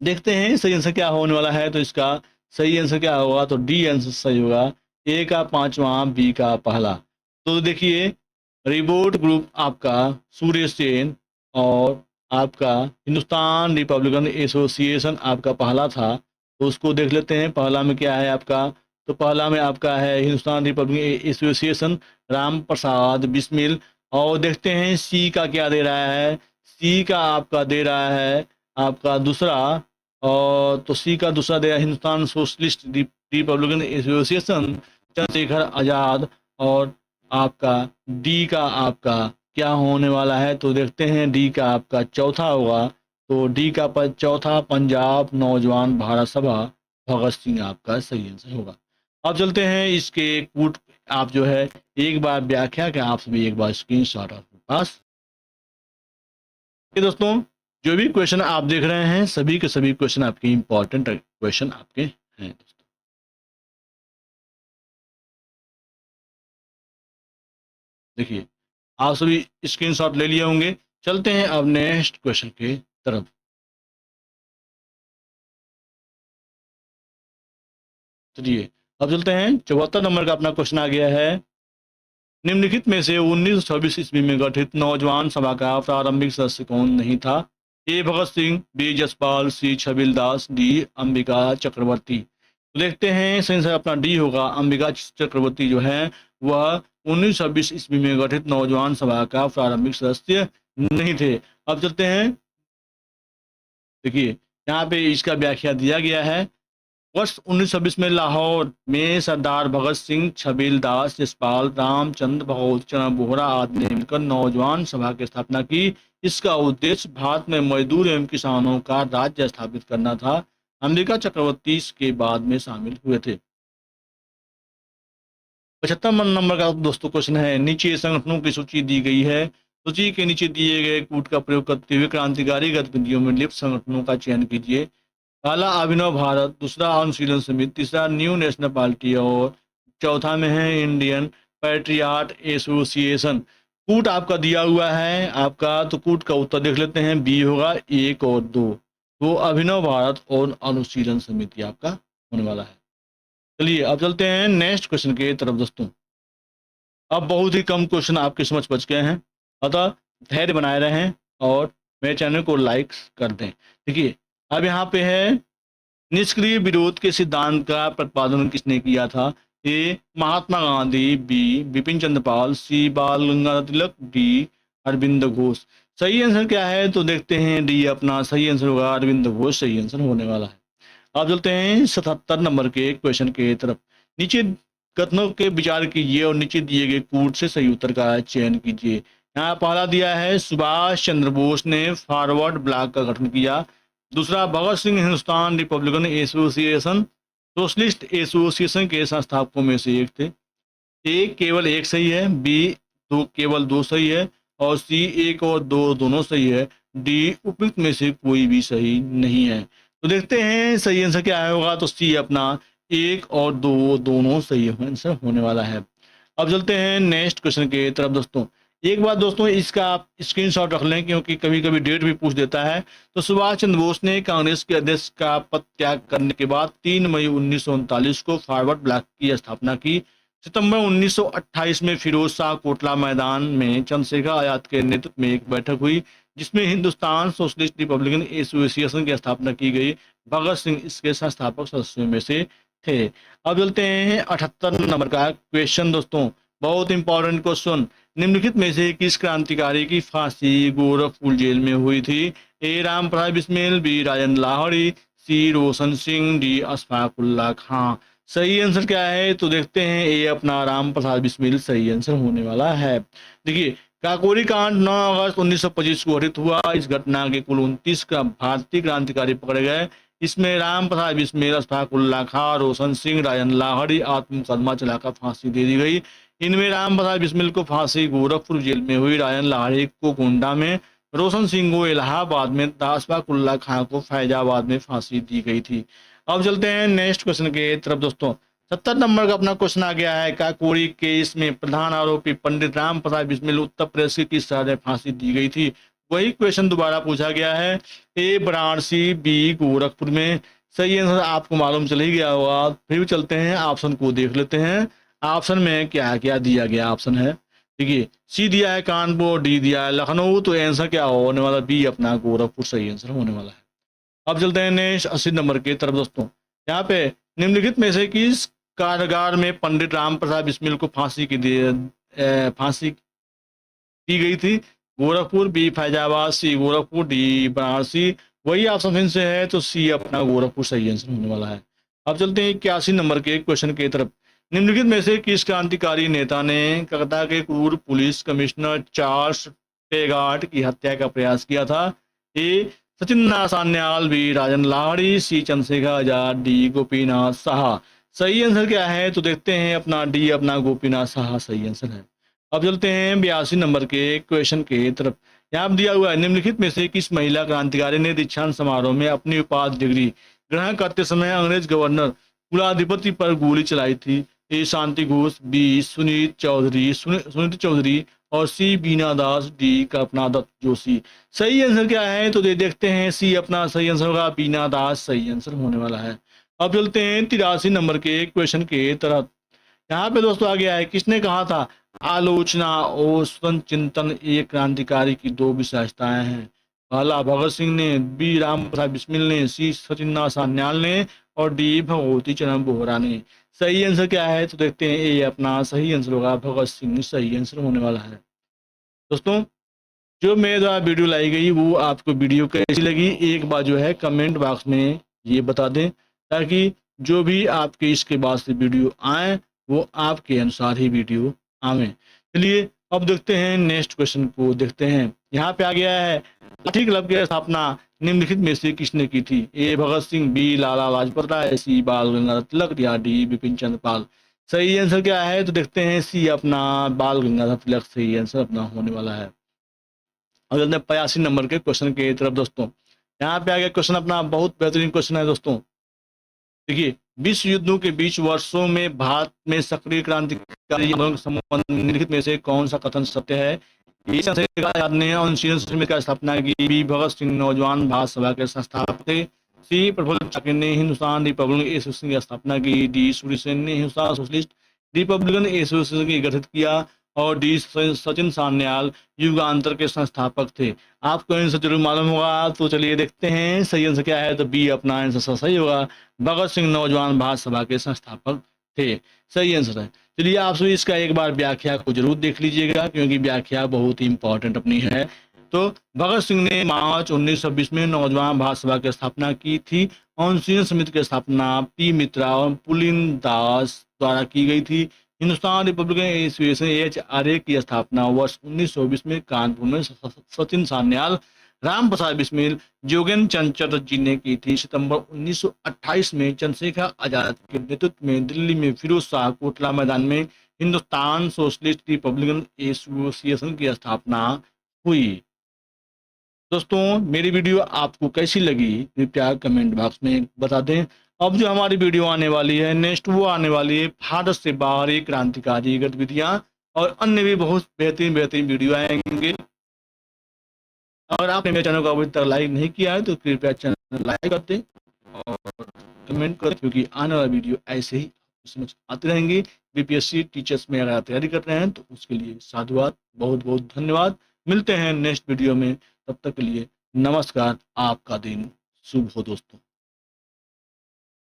S1: देखते हैं सही आंसर क्या होने वाला है, तो इसका सही आंसर क्या होगा तो डी आंसर सही होगा, ए का पांचवा, बी का पहला। तो देखिए रिवोल्ट ग्रुप आपका सूर्य सेन, और आपका हिंदुस्तान रिपब्लिकन एसोसिएशन आपका पहला था। तो उसको देख लेते हैं पहला में क्या है आपका। तो पहला में आपका है हिंदुस्तान रिपब्लिकन एसोसिएशन, राम प्रसाद बिस्मिल। और देखते हैं सी का क्या दे रहा है, सी का आपका दे रहा है आपका दूसरा, और तो सी का दूसरा दे रहा है Hindustan socialist Republican Association, Chandrashekhar Azad. और आपका डी का आपका क्या होने वाला है तो देखते हैं, डी का आपका चौथा होगा। तो डी का चौथा पंजाब नौजवान भारत सभा, भगत सिंह आपका सही आंसर होगा। अब चलते हैं इसके कूट, आप जो है एक बार व्याख्या के आप सभी एक बार स्क्रीन शॉट आपके पास। दोस्तों जो भी क्वेश्चन आप देख रहे हैं सभी के सभी क्वेश्चन आपके इंपॉर्टेंट क्वेश्चन आपके हैं दोस्तों। देखिए आप सभी स्क्रीनशॉट ले लिए होंगे। चलते हैं अब नेक्स्ट क्वेश्चन की तरफ। चलिए अब चलते हैं 74 नंबर का अपना क्वेश्चन आ गया है। निम्नलिखित में से 1926 ईस्वी में गठित नौजवान सभा का प्रारंभिक सदस्य कौन नहीं था। ए भगत सिंह, बी जसपाल, सी छबिल दास, डी अंबिका चक्रवर्ती। तो देखते हैं सही आंसर अपना डी होगा, अंबिका चक्रवर्ती जो है वह 1926 ईस्वी में गठित नौजवान सभा का प्रारंभिक सदस्य नहीं थे। अब चलते हैं, देखिए यहाँ पे इसका व्याख्या दिया गया है। वर्ष 1926 में लाहौर में सरदार भगत सिंह, छबील दास, यशपाल, रामचंद्र, भगवती चरण बोहरा आदि ने मिलकर नौजवान सभा की स्थापना की। इसका उद्देश्य भारत में मजदूर एवं किसानों का राज्य स्थापित करना था। अमेरिका चक्रवर्ती इसके बाद में शामिल हुए थे। 75 नंबर का दोस्तों क्वेश्चन है, नीचे संगठनों की सूची दी गई है। सूची के नीचे दिए गए कूट का प्रयोग करते हुए क्रांतिकारी गतिविधियों में लिप्त संगठनों का चयन कीजिए। पहला अभिनव भारत, दूसरा अनुशीलन समिति, तीसरा न्यू नेशनल पार्टी और चौथा में है इंडियन पैट्रियाट एसोसिएशन। कूट आपका दिया हुआ है आपका, तो कूट का उत्तर देख लेते हैं, बी होगा 1 और 2। तो अभिनव भारत और अनुशीलन समिति आपका होने वाला है। चलिए अब चलते हैं नेक्स्ट क्वेश्चन के तरफ दोस्तों। अब बहुत ही कम क्वेश्चन आपके समझ बच गए हैं, अतः धैर्य बनाए रहें और मेरे चैनल को लाइक कर दें। देखिए अब यहाँ पे है, निष्क्रिय विरोध के सिद्धांत का प्रतिपादन किसने किया था? ए महात्मा गांधी, बी बिपिन चंद्र पाल, सी बाल गंगाधर तिलक, डी अरविंद घोष। सही आंसर क्या है? तो देखते हैं, डी अपना सही आंसर होगा, अरविंद घोष सही आंसर होने वाला है। अब चलते हैं 77 नंबर के क्वेश्चन के तरफ। नीचे कथनों के विचार कीजिए और नीचे दिए गए कूट से सही उत्तर का चयन कीजिए। यहाँ पहला दिया है, सुभाष चंद्र बोस ने फॉरवर्ड ब्लॉक का गठन किया। दूसरा, Bhagat Singh Hindustan Republican Association Socialist Association के संस्थापकों में से एक थे। ए केवल एक सही है, बी केवल 2 सही है और सी 1 और 2 दोनों सही है, डी उपयुक्त में से कोई भी सही नहीं है। तो देखते हैं सही आंसर क्या होगा, तो सी अपना 1 और 2 दोनों सही आंसर होने वाला है। अब चलते हैं नेक्स्ट क्वेश्चन के तरफ दोस्तों। एक बात दोस्तों, इसका आप स्क्रीनशॉट रख लें क्योंकि कभी कभी डेट भी पूछ देता है। तो सुभाष चंद्र बोस ने कांग्रेस के अध्यक्ष का पद त्याग करने के बाद 3 मई 1939 को फॉरवर्ड ब्लॉक की स्थापना की। सितंबर 1928 में फिरोज शाह कोटला मैदान में चंद्रशेखर आजाद के नेतृत्व में एक बैठक हुई जिसमें हिंदुस्तान सोशलिस्ट रिपब्लिकन एसोसिएशन की स्थापना की गई। भगत सिंह इसके संस्थापक सदस्यों में से थे। अब चलते हैं 78 नंबर का क्वेश्चन दोस्तों, बहुत इंपॉर्टेंट क्वेश्चन। निम्नलिखित में से किस क्रांतिकारी की फांसी गोरखपुर जेल में हुई थी? ए राम प्रसाद बिस्मिल, बी राजेंद्र लाहौरी, सी रोशन सिंह, डी अशफाक उल्लाह खां। सही आंसर क्या है? तो देखते हैं, ए अपना राम प्रसाद बिस्मिल सही आंसर होने वाला है। देखिए काकोरी कांड 9 अगस्त 1925 को घटित हुआ। इस घटना के कुल 29 का भारतीय क्रांतिकारी पकड़े गए। इसमें राम प्रसाद बिस्मिल, अशफाक उल्लाह खां, रोशन सिंह, राजेंद्र लाहौरी आत्ममुकदमा चलाकर फांसी दे दी गई। इनमें राम प्रसाद बिस्मिल को फांसी गोरखपुर जेल में हुई, राजेंद्र लाहौरी को गोंडा में, रोशन सिंह को इलाहाबाद में, अशफाक उल्लाह खां को फैजाबाद में फांसी दी गई थी। अब चलते हैं नेक्स्ट क्वेश्चन के तरफ दोस्तों। 70 नंबर का अपना क्वेश्चन आ गया है, काकोरी केस में प्रधान आरोपी पंडित राम प्रसाद बिस्मिल उत्तर प्रदेश की किस शहर में फांसी दी गई थी? वही क्वेश्चन दोबारा पूछा गया है। ए वाराणसी, बी गोरखपुर में। सही आंसर आपको मालूम चल ही गया होगा, फिर भी चलते हैं ऑप्शन को देख लेते हैं। ऑप्शन में क्या क्या दिया गया ऑप्शन है, देखिए सी दिया है कानपुर, डी दिया है लखनऊ, तो आंसर क्या होने वाला? बी अपना गोरखपुर सही आंसर होने वाला है। अब चलते हैं नेक्स्ट 80 नंबर की तरफ दोस्तों। यहाँ पे निम्नलिखित में से किस कारागार में पंडित राम प्रसाद बिस्मिल को फांसी की गई थी? गोरखपुर, बी फैजाबाद, सी गोरखपुर, डी वाराणसी। वही ऑप्शन फिर से है, तो सी अपना गोरखपुर सही आंसर होने वाला है। अब चलते हैं 81 नंबर के क्वेश्चन की तरफ। निम्नलिखित में से किस क्रांतिकारी नेता ने कलकत्ता के पूर्व पुलिस कमिश्नर चार्ल्स टेगार्ट की हत्या का प्रयास किया था? ए सचिंद्र सान्याल, बी राजेंद्र लाहौरी, सी चंद्रशेखर आजाद, डी गोपीनाथ साहा। सही आंसर क्या है? तो देखते हैं, अपना डी अपना गोपीनाथ साहा सही आंसर है। अब चलते हैं 82 नंबर के क्वेश्चन के तरफ। यहाँ दिया हुआ है, निम्नलिखित में से किस महिला क्रांतिकारी ने दीक्षांत समारोह में अपनी उपाधि डिग्री ग्रहण करते समय अंग्रेज गवर्नर कुलाधिपति पर गोली चलाई थी? ए शांति घोष, बी सुनीति चौधरी और सी बीना दास, डी कल्पना दत्त जोशी। सही आंसर क्या है? तो देखते हैं, सी अपना सही आंसर होगा, बीना दास सही आंसर होने वाला है। अब चलते हैं 83 नंबर के क्वेश्चन के तरफ। यहाँ पे दोस्तों आ गया है, किसने कहा था आलोचना और स्वतंत्र चिंतन एक क्रांतिकारी की 2 विशेषताएं हैं? पहला भगत सिंह ने, बी राम प्रसाद बिस्मिल ने, सी सचिंद्र सान्याल ने और डी भगवती चरण बोहरा ने। सही आंसर क्या है? तो देखते हैं, ए अपना सही आंसर होगा, भगत सिंह सही आंसर होने वाला है। दोस्तों जो मेरे द्वारा वीडियो लाई गई वो आपको वीडियो कैसी लगी, एक बार जो है कमेंट बॉक्स में ये बता दें, ताकि जो भी आपके इसके बाद से वीडियो आए वो आपके अनुसार ही वीडियो आवे। चलिए अब देखते हैं नेक्स्ट क्वेश्चन को देखते हैं। यहाँ पे आ गया है लाठी क्लब की स्थापना निम्नलिखित में से किसने की थी? ए भगत सिंह, बी लाला लाजपत राय, सी बाल गंगाधर तिलक या डी बिपिन चंद्र पाल। सही आंसर क्या है? तो देखते हैं सी अपना बाल गंगाधर तिलक सही आंसर अपना होने वाला है। और चलते हैं 85 नंबर के क्वेश्चन के तरफ दोस्तों। यहाँ पे आ गया क्वेश्चन अपना, बहुत बेहतरीन क्वेश्चन है दोस्तों। देखिए, विश्व युद्धों के बीच वर्षों में भारत में सक्रिय क्रांतिकारी आंदोलन के संबंध में निम्नलिखित में से कौन सा कथन सत्य है? ये ने अनुशीलन समिति का स्थापना की। बी भगत सिंह नौजवान भारत सभा के संस्थापक थे। सी प्रफुल्ल चाकिर ने हिंदुस्तान रिपब्लिकन एसोसिएशन की स्थापना की। डी सूर्य सेन ने हिंदुस्तान सोशलिस्ट रिपब्लिकन एसोसिएशन की गठित किया। और डी सचिन सान्याल युगांतर के संस्थापक थे। आपको आंसर जरूर मालूम होगा, तो चलिए देखते हैं सही आंसर क्या है। तो बी अपना आंसर सही होगा, भगत सिंह नौजवान भारत सभा के संस्थापक थे। सही आंसर है। चलिए आप सभी इसका एक बार व्याख्या को जरूर देख लीजिएगा, क्योंकि व्याख्या बहुत ही इंपॉर्टेंट अपनी है। तो भगत सिंह ने मार्च 1920 में नौजवान भारत सभा की स्थापना की थी। अनुशीलन समिति की स्थापना पी मित्रा और पुलिन दास द्वारा की गई थी। हिंदुस्तान रिपब्लिकन एसोसिएशन HRA की स्थापना वर्ष 1920 में कानपुर में सचिन सान्याल, राम प्रसाद बिस्मिल, जोगेंद्र चंद चटर्जी जी ने की थी। सितंबर 1928 में चंद्रशेखर आजाद के नेतृत्व में दिल्ली में फिरोज शाह कोटला मैदान में हिंदुस्तान सोशलिस्ट रिपब्लिकन एसोसिएशन की स्थापना हुई। दोस्तों मेरी वीडियो आपको कैसी लगी कृपया कमेंट बॉक्स में बता दें। अब जो हमारी वीडियो आने वाली है नेक्स्ट, वो आने वाली है भारत से बाहरी क्रांतिकारी गतिविधियां, और अन्य भी बहुत बेहतरीन बेहतरीन वीडियो आएंगे। अगर आपने मेरे चैनल को अभी तक लाइक नहीं किया है तो कृपया चैनल लाइक कर दें और कमेंट करें, क्योंकि आने वाला वीडियो ऐसे ही समझ आते रहेंगे। बीपीएससी टीचर्स में अगर आप तैयारी कर रहे हैं तो उसके लिए साधुवाद, बहुत बहुत धन्यवाद। मिलते हैं नेक्स्ट वीडियो में, तब तक के लिए नमस्कार। आपका दिन शुभ हो दोस्तों।